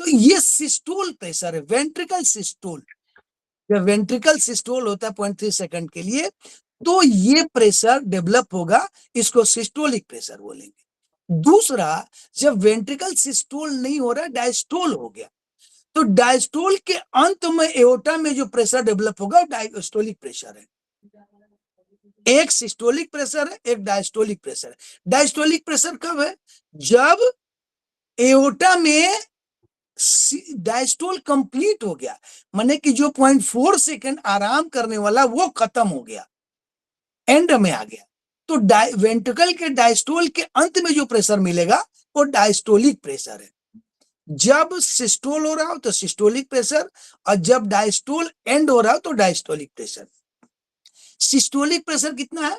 तो ये सिस्टोल प्रेशर है, वेंट्रिकल सिस्टोल। जब वेंट्रिकल सिस्टोल होता है 0.3 सेकंड के लिए, तो ये प्रेशर डेवलप होगा, इसको सिस्टोलिक प्रेशर बोलेंगे। दूसरा, जब वेंट्रिकल सिस्टोल नहीं हो रहा, डायस्टोल हो गया, तो डायस्टोल के अंत में एओर्टा में जो प्रेशर डेवलप होगा, डायस्टोलिक प्रेशर है। एक सिस्टोलिक प्रेशर है, एक डायस्टोलिक प्रेशर है। डायस्टोलिक प्रेशर कब है, जब एओर्टा में डायस्टोल कंप्लीट हो गया, माने कि जो 0.4 सेकंड आराम करने वाला वो खत्म हो गया, एंड में आ गया, तो वेंट्रिकल के डायस्टोल के अंत में जो प्रेशर मिलेगा वो डायस्टोलिक प्रेशर है। जब सिस्टोल हो रहा हो तो सिस्टोलिक प्रेशर, और जब डायस्टोल एंड हो रहा हो तो डायस्टोलिक प्रेशर। सिस्टोलिक प्रेशर कितना है,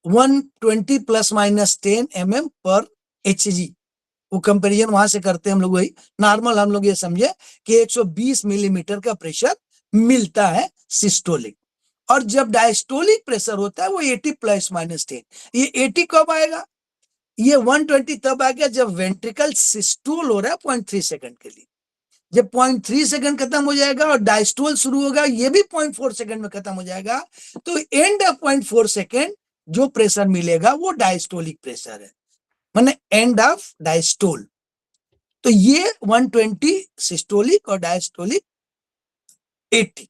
120 ±10 mm पर Hg। वो कंपैरिजन वहां से करते हैं हम लोग, वही नॉर्मल हम लोग ये समझे कि 120 मिलीमीटर का प्रेशर मिलता है सिस्टोलिक। और जब डायस्टोलिक प्रेशर होता है वो 80 ±10। ये 80 कब आएगा, ये 120 तब आ गया जब वेंट्रिकल सिस्टोल हो रहा है 0.3 सेकंड के लिए। जब 0.3 सेकंड खत्म हो जाएगा और डायस्टोल शुरू होगा, ये भी 0.4 सेकंड में खत्म हो जाएगा, तो एंड ऑफ 0.4 सेकंड जो प्रेशर मिलेगा वो डायस्टोलिक प्रेशर है, माने एंड ऑफ डायस्टोल। तो ये 120 सिस्टोलिक और डायस्टोलिक 80।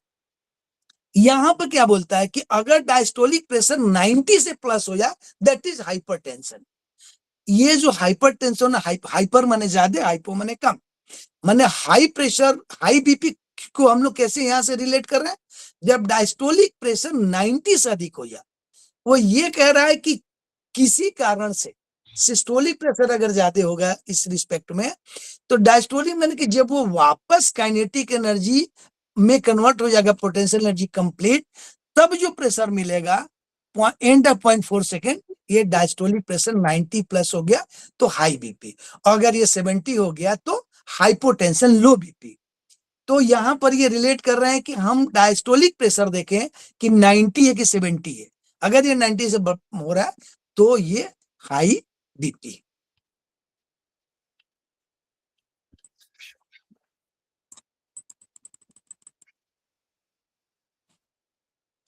यहां पर क्या बोलता है कि अगर डायस्टोलिक प्रेशर 90 से प्लस हो जाए, दैट इज हाइपरटेंशन। ये जो हाइपरटेंशन है, हाइपर माने ज्यादा, हाइपो माने कम, माने हाई प्रेशर, हाई बीपी को हम लोग कैसे यहां से रिलेट कर रहे हैं, जब डायस्टोलिक प्रेशर 90 से अधिक हो जाए, वो ये कह रहा है कि किसी कारण से सिस्टोलिक प्रेशर अगर ज्यादा होगा इस रिस्पेक्ट में, तो डायस्टोलिक माने कि जब वो वापस काइनेटिक एनर्जी में कन्वर्ट हो जाएगा, पोटेंशियल एनर्जी कंप्लीट, तब जो प्रेशर मिलेगा एंड ऑफ 0.4 सेकंड, ये डायस्टोलिक प्रेशर 90 प्लस हो गया तो हाई बीपी, और अगर ये 70 हो गया तो हाइपोटेंशन, लो बीपी। तो यहां पर ये रिलेट कर रहे हैं कि हम डायस्टोलिक प्रेशर देखें कि 90 है कि 70 है, अगर ये 90 से हो रहा है तो ये high BP.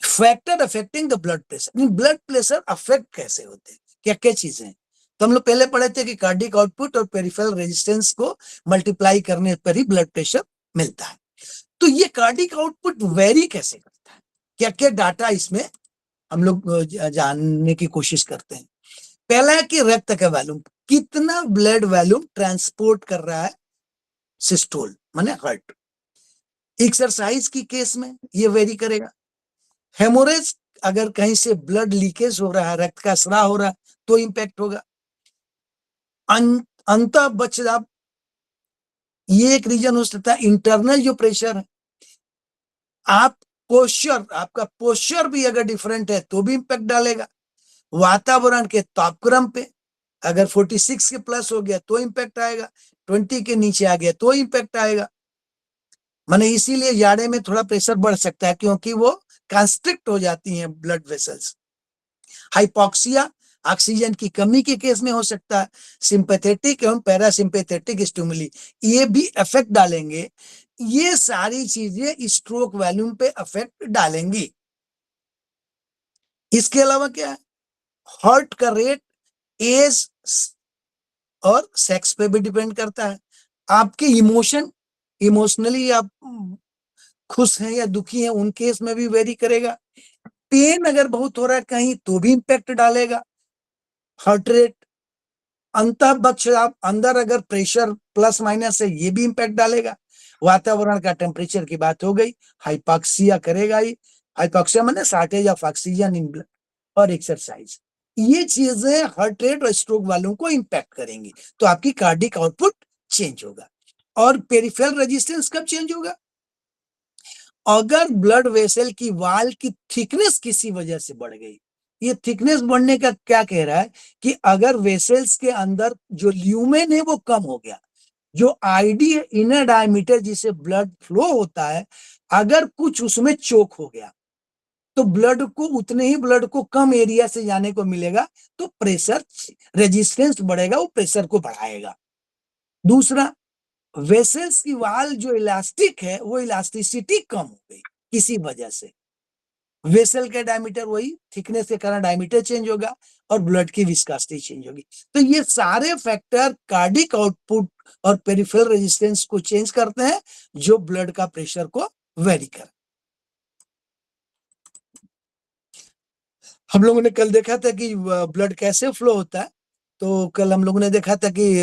Factor affecting the blood pressure, blood pressure affect कैसे होते हैं, क्या क्या चीजें हैं, तो हम लोग पहले पढ़े थे कि कार्डिक आउटपुट और पेरिफेरल रेजिस्टेंस को मल्टीप्लाई करने पर ही ब्लड प्रेशर मिलता है। तो ये कार्डिक आउटपुट वेरी कैसे करता है, क्या क्या डाटा इसमें हम लोग जानने की कोशिश करते हैं। पहला है कि रक्त का वॉल्यूम, कितना ब्लड वॉल्यूम ट्रांसपोर्ट कर रहा है सिस्टोल माने हार्ट। एक्सरसाइज की केस में ये वेरी करेगा। हेमोरेज, अगर कहीं से ब्लड लीकेज हो रहा है, रक्त का स्राव हो रहा है, तो इंपैक्ट होगा। अंतः बचाव, ये एक रीजन हो सकता है। इंटरनल जो प्रेशर है, आप पोस्चर, आपका पोस्चर भी अगर डिफरेंट है तो भी इंपैक्ट डालेगा। वातावरण के तापक्रम पे, अगर 46 के प्लस हो गया तो इंपैक्ट आएगा, 20 के नीचे आ गया तो इंपैक्ट आएगा। माने इसीलिए जाड़े में थोड़ा प्रेशर बढ़ सकता है, क्योंकि वो कंस्ट्रिक्ट हो जाती हैं ब्लड वेसल्स। हाइपोक्सिया, ऑक्सीजन की कमी के केस में हो सकता है। सिंपैथेटिक एवं पैरासिम्पैथेटिक स्टिमुली, ये भी इफेक्ट डालेंगे। ये सारी चीजें स्ट्रोक वॉल्यूम पे इफेक्ट डालेंगी। इसके अलावा क्या है, हार्ट का रेट एज और सेक्स पे भी डिपेंड करता है। आपके इमोशनली आप खुश हैं या दुखी हैं, उन केस में भी वेरी करेगा। पेन अगर बहुत हो रहा है कहीं तो भी इंपैक्ट डालेगा हार्ट रेट। अंतःबक्षाप, अंदर अगर प्रेशर प्लस माइनस है, ये भी इंपैक्ट डालेगा। वातावरण का टेम्परेचर की बात हो गई। हाइपोक्सिया करेगा ही, हाइपोक्सिया माने shortage of oxygen in blood. और एक्सरसाइज, ये चीजें हार्ट रेट और स्ट्रोक वालों को इंपैक्ट करेंगी, तो आपकी कार्डिक आउटपुट चेंज होगा। और पेरिफेरल रेजिस्टेंस कब चेंज होगा, अगर ब्लड वेसल की वाल की थिकनेस किसी वजह से बढ़ गई। ये थिकनेस बढ़ने का क्या कह रहा है कि अगर वेसल्स के अंदर जो ल्यूमेन है वो कम हो गया, जो आईडी है इनर डायमीटर जिसे ब्लड फ्लो होता है, अगर कुछ उसमें चोक हो गया तो ब्लड को, उतने ही ब्लड को कम एरिया से जाने को मिलेगा, तो प्रेशर रेजिस्टेंस बढ़ेगा, वो प्रेशर को बढ़ाएगा। दूसरा, वेसल्स की वाल जो इलास्टिक है वो इलास्टिसिटी कम हो गई किसी वजह से। वेसल का डायमीटर, वही थिकनेस के कारण डायमीटर चेंज होगा और ब्लड की विस्कोसिटी चेंज होगी। तो ये सारे फैक्टर कार्डिक आउटपुट और पेरिफेरल रेजिस्टेंस को चेंज करते हैं, जो ब्लड का प्रेशर को वेरी कर। हम लोगों ने कल देखा था कि ब्लड कैसे फ्लो होता है। तो कल हम लोगों ने देखा था कि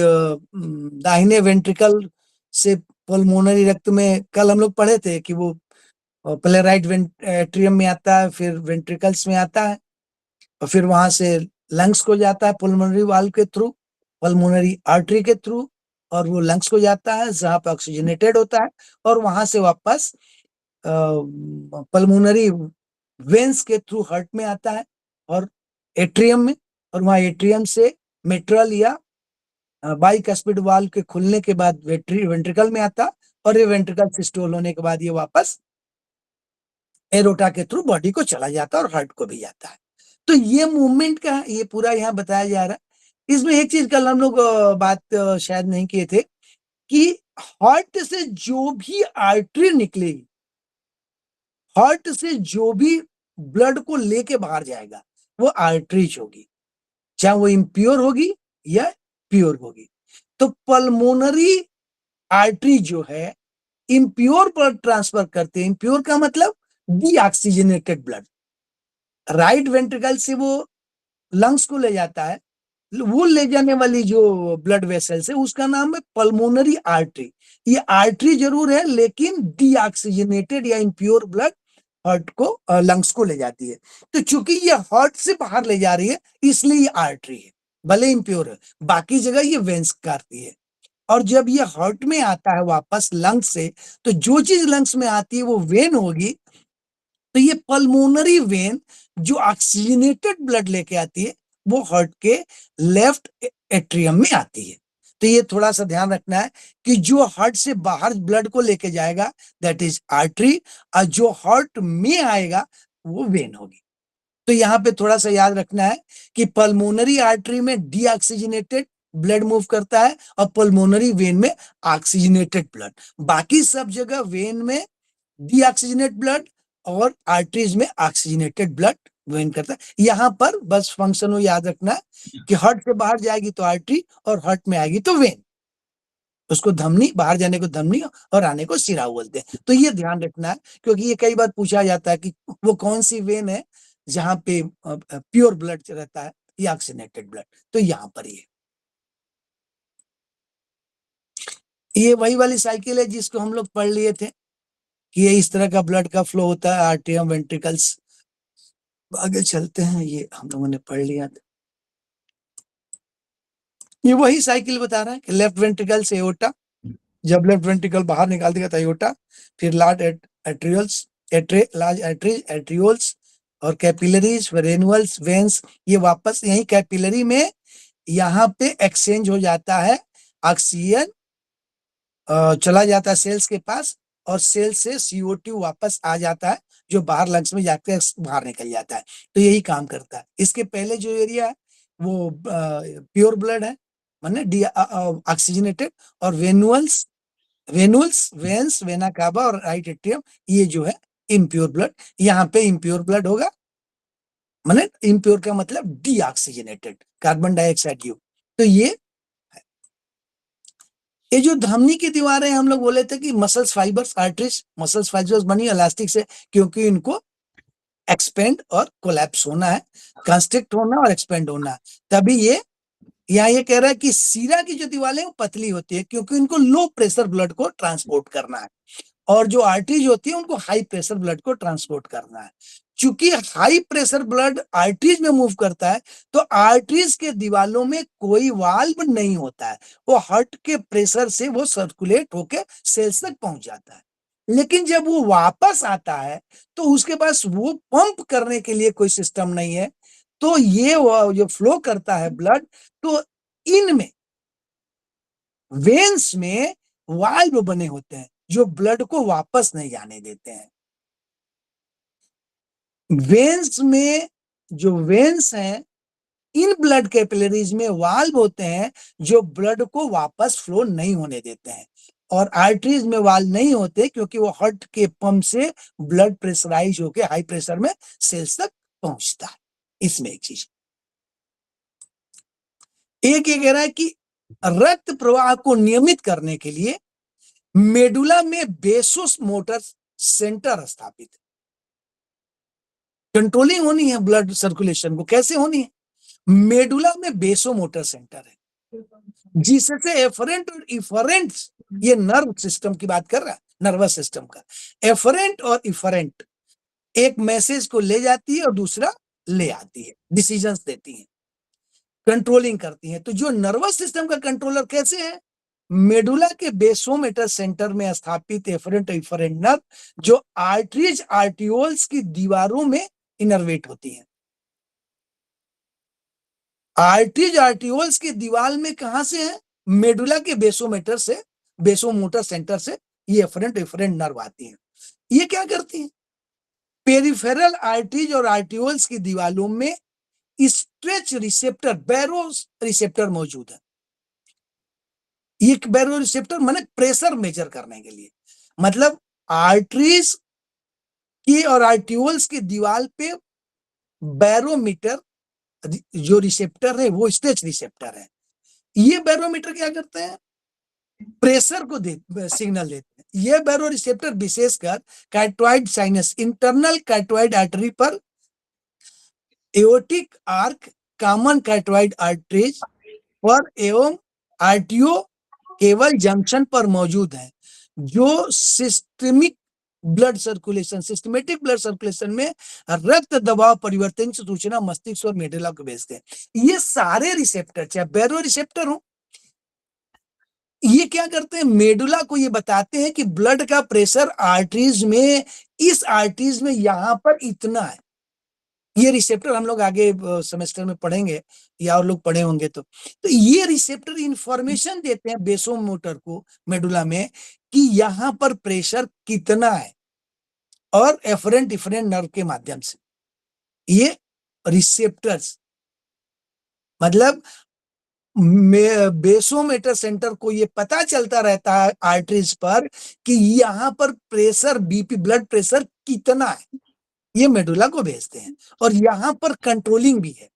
दाहिने वेंट्रिकल से पल्मोनरी रक्त में, कल हम लोग पढ़े थे कि वो पहले राइट एट्रियम में आता है, फिर वेंट्रिकल्स में आता है, और फिर वहां से लंग्स को जाता है पल्मोनरी वाल्व के थ्रू, पल्मोनरी आर्टरी के थ्रू, और वो लंग्स को जाता है जहां पर ऑक्सीजनेटेड होता है, और वहां से वापस पल्मोनरी वेन्स के थ्रू हार्ट में आता है और एट्रियम में, और वहां एट्रियम से मेट्रल या बाइकस्पिड वाल्व के खुलने के बाद वेंट्रिकल में आता, और ये वेंट्रिकल सिस्टोल होने के बाद ये वापस एरोटा के थ्रू बॉडी को चला जाता है और हार्ट को भी जाता है। तो ये मूवमेंट का ये पूरा यहाँ बताया जा रहा है। इसमें एक चीज कल हम लोग बात शायद नहीं किए थे कि हार्ट से जो भी आर्टरी निकलेगी, हार्ट से जो भी ब्लड को लेके बाहर जाएगा, वो आर्टरीज होगी, चाहे वो इम्प्योर होगी या प्योर होगी। तो पल्मोनरी आर्टरी जो है इम्प्योर ब्लड ट्रांसफर करते हैं। इम्प्योर का मतलब डीऑक्सीजनेटेड ब्लड। राइट वेंट्रिकल से वो लंग्स को ले जाता है, वो ले जाने वाली जो ब्लड वेसल्स है उसका नाम है पल्मोनरी आर्टरी। ये आर्टरी जरूर है, लेकिन डीऑक्सीजनेटेड या इम्प्योर ब्लड हार्ट को, लंग्स को ले जाती है। तो चूंकि ये हार्ट से बाहर ले जा रही है, इसलिए ये आर्टरी है, भले इम्प्योर है, बाकी जगह ये वेन्स करती है। और जब ये हार्ट में आता है वापस लंग्स से, तो जो चीज लंग्स में आती है वो वेन होगी। तो ये पल्मोनरी वेन जो ऑक्सीजनेटेड ब्लड लेके आती है, वो हार्ट के लेफ्ट एट्रियम में आती है। तो ये थोड़ा सा ध्यान रखना है कि जो हार्ट से बाहर ब्लड को लेके जाएगा दैट इज आर्टरी, और जो हार्ट में आएगा वो वेन होगी। तो यहाँ पे थोड़ा सा याद रखना है कि पल्मोनरी आर्टरी में डीऑक्सीजनेटेड ब्लड मूव करता है और पल्मोनरी वेन में ऑक्सीजनेटेड ब्लड। बाकी सब जगह वेन में डीऑक्सीजनेट ब्लड और आर्टरीज में ऑक्सीजनेटेड ब्लड वेन करता है। यहाँ पर बस फंक्शन वो याद रखना कि हार्ट से बाहर जाएगी तो आर्टरी और हार्ट में आएगी तो वेन। उसको धमनी, बाहर जाने को धमनी और आने को शिरा बोलते हैं। तो ये ध्यान रखना है, क्योंकि ये कई बार पूछा जाता है कि वो कौन सी वेन है जहां पे प्योर ब्लड रहता है या ऑक्सीजनेटेड ब्लड। तो यहाँ पर ये वही वाली साइकिल है जिसको हम लोग पढ़ लिए थे कि ये इस तरह का ब्लड का फ्लो होता है, आर्टरियम वेंट्रिकल्स। आगे चलते हैं, ये हम लोगों ने पढ़ लिया था। ये वही साइकिल बता रहा है कि लेफ्ट वेंट्रिकल से एओर्टा, जब लेफ्ट वेंट्रिकल बाहर निकाल देगा तो एओर्टा, फिर लार्ज एट्रियोल्स, लार्ज एट्रियोल्स और कैपिलरीज, रेनुअल्स, वेन्स। ये वापस यही कैपिलरी में यहाँ पे एक्सचेंज हो जाता है, ऑक्सीजन चला जाता है सेल्स के पास और सेल से CO2 वापस आ जाता है जो बाहर लंग्स में जाकर बाहर निकल जाता है। तो यही काम करता है। इसके पहले जो एरिया है वो प्योर ब्लड है, माने ऑक्सीजनेटेड, और वेनुअल्स, वेन्स, वेना कावा और राइट एट्रियम ये जो है इम्प्योर ब्लड। यहाँ पे इम्प्योर ब्लड होगा, माने इम्प्योर का मतलब डीऑक्सीजनेटेड, कार्बन डाइऑक्साइड युक्त। तो ये जो धमनी की दीवारें हम लोग बोले थे कि muscles fibres, arteries muscles fibres बनी इलास्टिक से, क्योंकि इनको एक्सपेंड और कोलैप्स होना है, कंस्ट्रिक्ट होना और एक्सपेंड होना है। तभी ये यहाँ ये कह रहा है कि सीरा की जो दीवारें वो पतली होती है क्योंकि इनको लो प्रेशर ब्लड को ट्रांसपोर्ट करना है, और जो आर्टरीज होती है उनको हाई प्रेशर ब्लड को ट्रांसपोर्ट करना है। चूंकि हाई प्रेशर ब्लड आर्टरीज में मूव करता है तो आर्टरीज के दीवालों में कोई वाल्व नहीं होता है, वो हार्ट के प्रेशर से वो सर्कुलेट होके सेल्स तक पहुंच जाता है। लेकिन जब वो वापस आता है तो उसके पास वो पंप करने के लिए कोई सिस्टम नहीं है, तो ये जो फ्लो करता है ब्लड, तो इनमें वेन्स में वाल्व बने होते हैं जो ब्लड को वापस नहीं जाने देते हैं। वेन्स में जो वेन्स हैं, इन ब्लड कैपिलरीज में वाल्व होते हैं जो ब्लड को वापस फ्लो नहीं होने देते हैं, और आर्टरीज में वाल्व नहीं होते क्योंकि वो हार्ट के पंप से ब्लड प्रेशराइज होकर हाई प्रेशर में सेल्स तक पहुंचता है। इसमें एक चीज एक ये कह रहा है कि रक्त प्रवाह को नियमित करने के लिए मेडुला में बेसोस मोटर सेंटर स्थापित है। कंट्रोलिंग होनी है ब्लड सर्कुलेशन को, कैसे होनी है? मेडुला में बेसो मोटर सेंटर है जिससे एफरेंट और इफरेंट, ये नर्व सिस्टम की बात कर रहा है, नर्वस सिस्टम का, एफरेंट और इफरेंट एक मैसेज को ले जाती है और दूसरा ले आती है, डिसीजंस देती है, कंट्रोलिंग करती है। तो जो नर्वस सिस्टम का कंट्रोलर कैसे है? मेडुला के बेसोमेटर सेंटर में स्थापित एफरेंट और इफरेंट नर्व जो आर्टरीज आर्टियोल्स की दीवारों में इनर्वेट होती है। आर्टरीज आर्टियोल्स की दीवार में कहां से है? मेडुला के बेसोमेटर से, बेसोमोटर सेंटर से ये एफरेंट इफरेंट नर्व आती है। ये क्या करती है? पेरिफेरल आर्टरीज और आर्टियोल्स की दीवारों में स्ट्रेच रिसेप्टर, बैरो रिसेप्टर मौजूद है। ये बैरो रिसेप्टर माने प्रेशर मेजर करने के लिए, मतलब आर्टरीज की और आर्टियोल्स की दीवार पे बैरोमीटर जो रिसेप्टर है वो स्ट्रेच रिसेप्टर है। ये बैरोमीटर क्या करते हैं? प्रेशर को सिग्नल देते हैं। ये बैरो रिसेप्टर विशेषकर कार्टोइड साइनस, इंटरनल कार्टोइड आर्टरी पर, एओर्टिक आर्क, कॉमन कार्टोइड आर्टरीज पर एवं आर्टियो केवल जंक्शन पर मौजूद है, जो systemic blood circulation, systematic blood circulation में रक्त दबाव परिवर्तन की सूचना मस्तिष्क और मेडुला को भेजते हैं। ये सारे रिसेप्टर, चाहे बैरो रिसेप्टर हो, ये क्या करते हैं? मेडुला को ये बताते हैं कि ब्लड का प्रेशर आर्टरीज में, इस आर्टरीज में यहां पर इतना है। ये रिसेप्टर हम लोग आगे सेमेस्टर में पढ़ेंगे या और लोग पढ़े होंगे तो ये रिसेप्टर इंफॉर्मेशन देते हैं बेसोमोटर को, मेडुला में, कि यहां पर प्रेशर कितना है, और एफरेंट इफरेंट नर्व के माध्यम से ये रिसेप्टर्स, मतलब बेसोमेटर सेंटर को ये पता चलता रहता है आर्टरीज पर कि यहां पर प्रेशर, बीपी, ब्लड प्रेशर कितना है। ये मेडुला को भेजते हैं। और यहाँ पर कंट्रोलिंग भी है,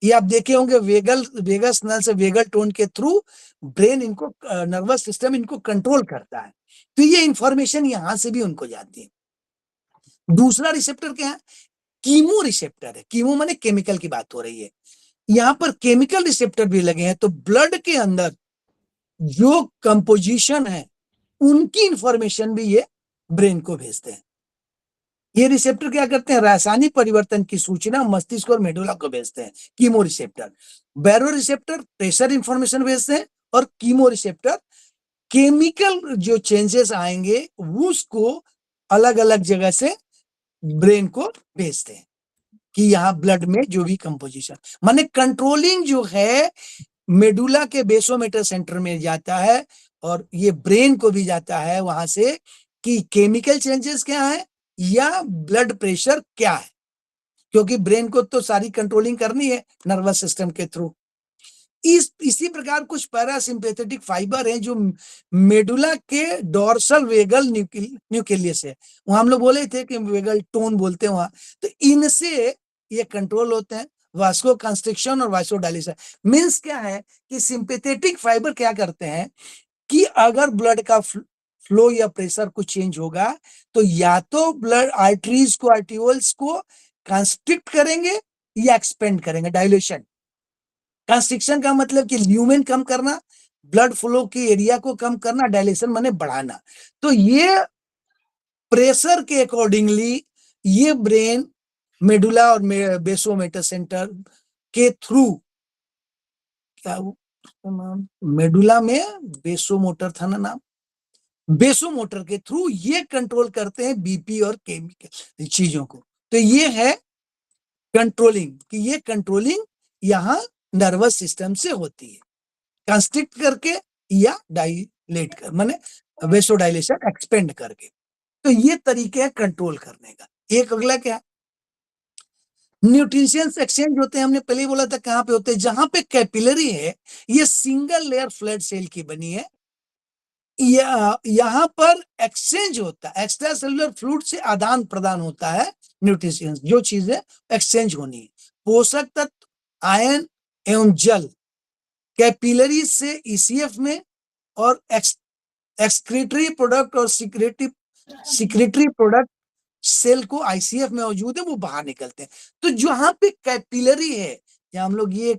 ये आप देखे होंगे वेगस नर्व से वेगल टोन के थ्रू ब्रेन इनको नर्वस सिस्टम इनको कंट्रोल करता है। तो ये इंफॉर्मेशन यहाँ से भी उनको जाती है। दूसरा रिसेप्टर क्या है? कीमो रिसेप्टर है। कीमो माने केमिकल की बात हो रही है, यहाँ पर केमिकल रिसेप्टर भी लगे हैं। तो ब्लड के अंदर जो कंपोजिशन है उनकी इंफॉर्मेशन भी ये ब्रेन को भेजते हैं। ये रिसेप्टर क्या करते हैं? रासायनिक परिवर्तन की सूचना मस्तिष्क और मेडुला को भेजते हैं, कीमो रिसेप्टर। बैरो रिसेप्टर प्रेशर इंफॉर्मेशन भेजते हैं और कीमो रिसेप्टर केमिकल जो चेंजेस आएंगे उसको अलग अलग जगह से ब्रेन को भेजते हैं कि यहाँ ब्लड में जो भी कंपोजिशन, माने कंट्रोलिंग जो है मेडुला के बेसोमेटर सेंटर में जाता है और ये ब्रेन को भी जाता है वहां से कि केमिकल चेंजेस क्या है या ब्लड प्रेशर क्या है, क्योंकि ब्रेन को तो सारी कंट्रोलिंग करनी है नर्वस सिस्टम के थ्रू। इसी प्रकार कुछ पैरासिम्पैथेटिक फाइबर हैं जो मेडुला के डोर्सल वेगल न्यूक्लियस है, वहां हम लोग बोले थे कि वेगल टोन बोलते हैं वहां, तो इनसे ये कंट्रोल होते हैं। वास्को कंस्ट्रिक्शन और वास्कोडाइलेशन मींस क्या है कि सिंपैथेटिक फाइबर क्या करते हैं कि अगर ब्लड का फ्लो या प्रेशर कुछ चेंज होगा तो या तो ब्लड आर्टरीज को आर्टियोल्स को कंस्ट्रिक्ट करेंगे या एक्सपेंड करेंगे, डायलेशन। कंस्ट्रिक्शन का मतलब कि ल्यूमेन कम करना, ब्लड फ्लो के एरिया को कम करना, डायलेशन माने बढ़ाना। तो ये प्रेशर के अकॉर्डिंगली ये ब्रेन मेडुला और बेसोमेटर सेंटर के थ्रू, क्या मेडुला में बेसोमोटर था ना नाम, बेसोमोटर के थ्रू ये कंट्रोल करते हैं बीपी और केमिकल चीजों को। तो ये है कंट्रोलिंग कि ये कंट्रोलिंग यहाँ नर्वस सिस्टम से होती है, कंस्ट्रिक्ट करके या डायलेट कर माने वेसोडाइलेशन एक्सपेंड करके। तो ये तरीके हैं कंट्रोल करने का। एक अगला क्या, न्यूट्रिशंस एक्सचेंज होते हैं। हमने पहले ही बोला था कहाँ पे होते हैं, जहां पे कैपिलरी है, ये सिंगल लेयर फ्लड सेल की बनी है, यहाँ पर एक्सचेंज होता है, एक्स्ट्रा सेलुलर फ्लूइड से आदान प्रदान होता है न्यूट्रिशंस, जो चीजें एक्सचेंज होनी है, पोषक तत्व, आयन एवं जल कैपिलरी से ईसीएफ में और एक्सक्रीटरी प्रोडक्ट और सिक्रेटरी प्रोडक्ट सेल को आईसीएफ में मौजूद है, वो बाहर निकलते हैं। तो जहां पे कैपिलरी है, या हम लोग ये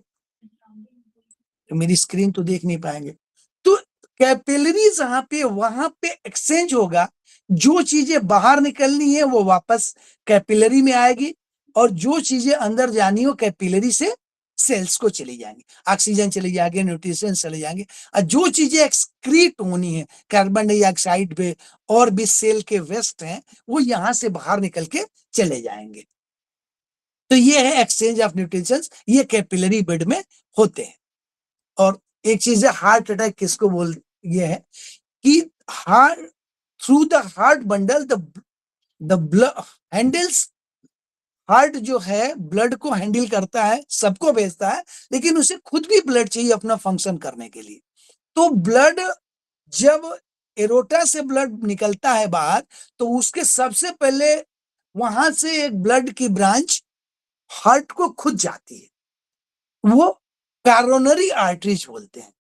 तो मेरी स्क्रीन तो देख नहीं पाएंगे, तो कैपिलरी जहां पे वहां पे एक्सचेंज होगा, जो चीजें बाहर निकलनी है वो वापस कैपिलरी में आएगी और जो चीजें अंदर जानी हो कैपिलरी से सेल्स को चली जाएंगी, ऑक्सीजन चली जाएगी, न्यूट्रिशन चले जाएंगे, और जो चीजें एक्सक्रीट होनी है कार्बन डाइऑक्साइड पे और भी सेल के वेस्ट हैं वो यहां से बाहर निकल के चले जाएंगे। तो ये है एक्सचेंज ऑफ न्यूट्रिशंस, ये कैपिलरी बेड में होते हैं। और एक चीज है हार्ट अटैक किसको बोल, ये है कि heart through the heart bundle the blood handles, heart जो है ब्लड को हैंडल करता है, सबको भेजता है, लेकिन उसे खुद भी ब्लड चाहिए अपना फंक्शन करने के लिए। तो ब्लड जब एरोटा से ब्लड निकलता है बाहर, तो उसके सबसे पहले वहां से एक ब्लड की ब्रांच हार्ट को खुद जाती है, वो कैरोनरी आर्टरीज बोलते हैं।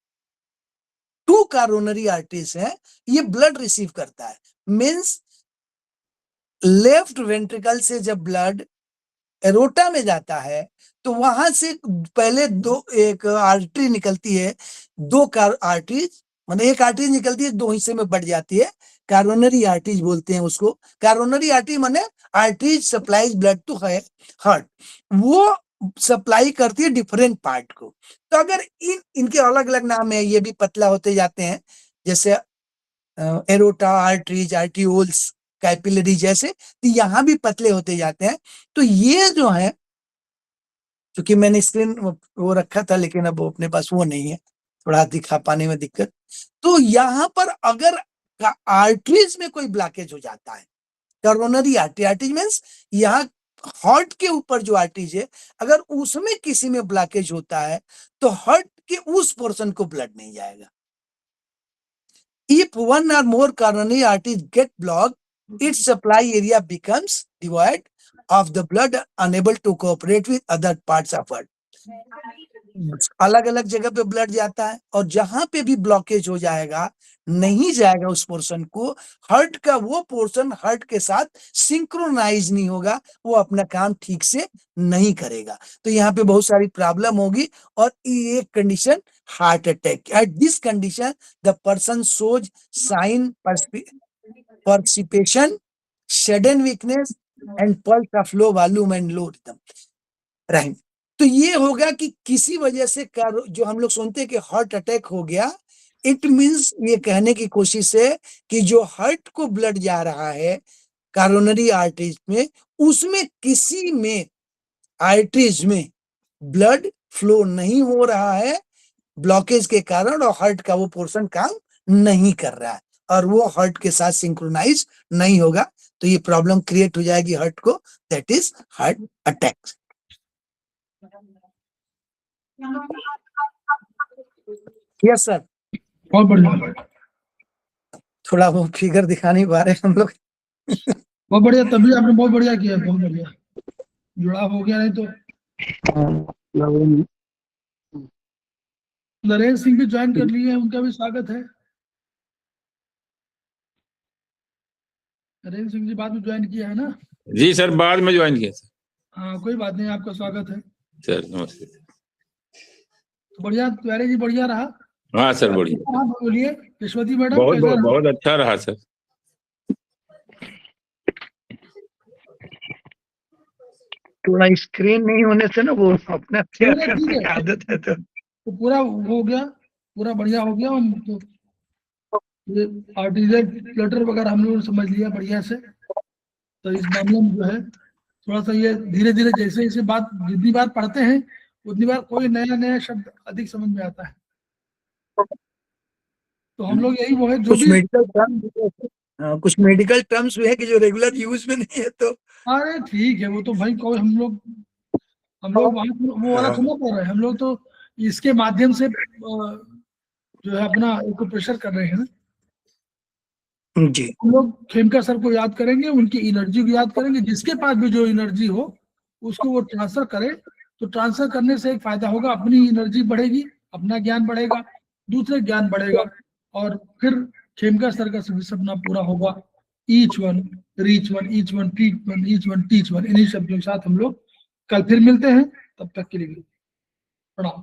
2 कैरोनरी आर्टरीज है, ये ब्लड रिसीव करता है। मींस लेफ्ट वेंट्रिकल से जब ब्लड एरोटा में जाता है तो वहां से पहले एक आर्टरी निकलती है, 2 आर्टरीज, मतलब एक आर्टरी निकलती है 2 हिस्से में बढ़ जाती है, कैरोनरी आर्टरीज बोलते हैं उसको। कैरोनरी आर्टरी माने arteries supplies blood to heart, वो सप्लाई करती है डिफरेंट पार्ट को। तो अगर इनके अलग अलग नाम है, ये भी पतला होते जाते हैं, जैसे एरोटा, आर्टरीज, आर्टियोल्स, कैपिलरी जैसे, तो यहाँ भी पतले होते जाते हैं। तो ये जो है, क्योंकि मैंने स्क्रीन वो रखा था लेकिन अब वो अपने पास वो नहीं है, थोड़ा दिखा पाने में दिक्कत। तो यहाँ पर अगर आर्टरीज में कोई ब्लॉकेज हो जाता है, करोनरी आर्टरीज मींस यहाँ हार्ट के ऊपर जो आर्टरीज है, अगर उसमें किसी में ब्लॉकेज होता है तो हार्ट के उस पोर्शन को ब्लड नहीं जाएगा। If one or more coronary arteries get blocked, its supply area becomes devoid of the blood unable to cooperate with other parts of it. अलग अलग जगह पे ब्लड जाता है और जहां पे भी ब्लॉकेज हो जाएगा, नहीं जाएगा उस पोर्शन को, हार्ट का वो पोर्शन हार्ट के साथ सिंक्रोनाइज नहीं होगा, वो अपना काम ठीक से नहीं करेगा, तो यहाँ पे बहुत सारी प्रॉब्लम होगी और ये condition heart attack. At this condition the person shows sign perspiration, sudden weakness and pulse of low volume and low rhythm. Right, तो ये होगा कि किसी वजह से जो हम लोग सुनते हैं कि हार्ट अटैक हो गया, इट मींस ये कहने की कोशिश है कि जो हार्ट को ब्लड जा रहा है करोनरी आर्टरीज में, उसमें किसी में आर्टरीज में ब्लड फ्लो नहीं हो रहा है ब्लॉकेज के कारण, और हार्ट का वो पोर्शन काम नहीं कर रहा है और वो हार्ट के साथ सिंक्रोनाइज नहीं होगा, तो ये प्रॉब्लम क्रिएट हो जाएगी हार्ट को, that is heart attack. Yes sir, बहुत बढ़िया, थोड़ा वो फिगर दिखा नहीं पा रहे हम लोग। बहुत बढ़िया, तभी आपने बहुत बढ़िया किया, बहुत बढ़िया जुड़ाव हो गया, नहीं तो नरेंद्र सिंह भी ज्वाइन कर लिए हैं, उनका भी स्वागत है। नरेंद्र सिंह जी बाद में ज्वाइन किया है ना? जी सर, बाद में ज्वाइन किया सर। हाँ कोई बात नहीं, आपका स्वागत है सर। नमस्ते। बढ़िया, प्यारे जी बढ़िया रहा। हाँ सर बढ़िया। आप बोलिए यशवती मैडम, बहुत कैसा बहुत, रहा? बहुत अच्छा रहा सर। थोड़ा स्क्रीन नहीं होने से ना वो अपने आदत है, तो पूरा हो गया, पूरा बढ़िया हो गया। हम तो ये आर्टिजन फ्लटर वगैरह हम लोगों ने समझ लिया बढ़िया से, तो इस मामले में जो है थोड़ा सा ये धीरे धीरे जैसे जैसे बात जितनी बार पढ़ते हैं उतनी बार कोई नया नया शब्द अधिक समझ में आता है, तो हम लोग यही वो है जो भी कुछ मेडिकल टर्म्स भी है कि जो रेगुलर यूज में नहीं है, तो अरे ठीक है, वो तो भाई कोई हम लोग वहाँ वो वाला थोड़ा कर रहे हैं, हम लोग तो इसके माध्यम से जो है अपना एक प्रेशर कर रहे हैं ना जी। हम लोग खेमका सर को याद करेंगे, उनकी एनर्जी को याद करेंगे, जिसके पास भी जो एनर्जी हो उसको वो ट्रांसफर करे, तो ट्रांसफर करने से एक फायदा होगा, अपनी एनर्जी बढ़ेगी, अपना ज्ञान बढ़ेगा, दूसरे ज्ञान बढ़ेगा, और फिर खेमका सर का सभी सपना पूरा होगा। Each one reach one, each one teach one, each one teach one, इन्हीं शब्दों के साथ हम लोग कल फिर मिलते हैं, तब तक के लिए प्रणाम।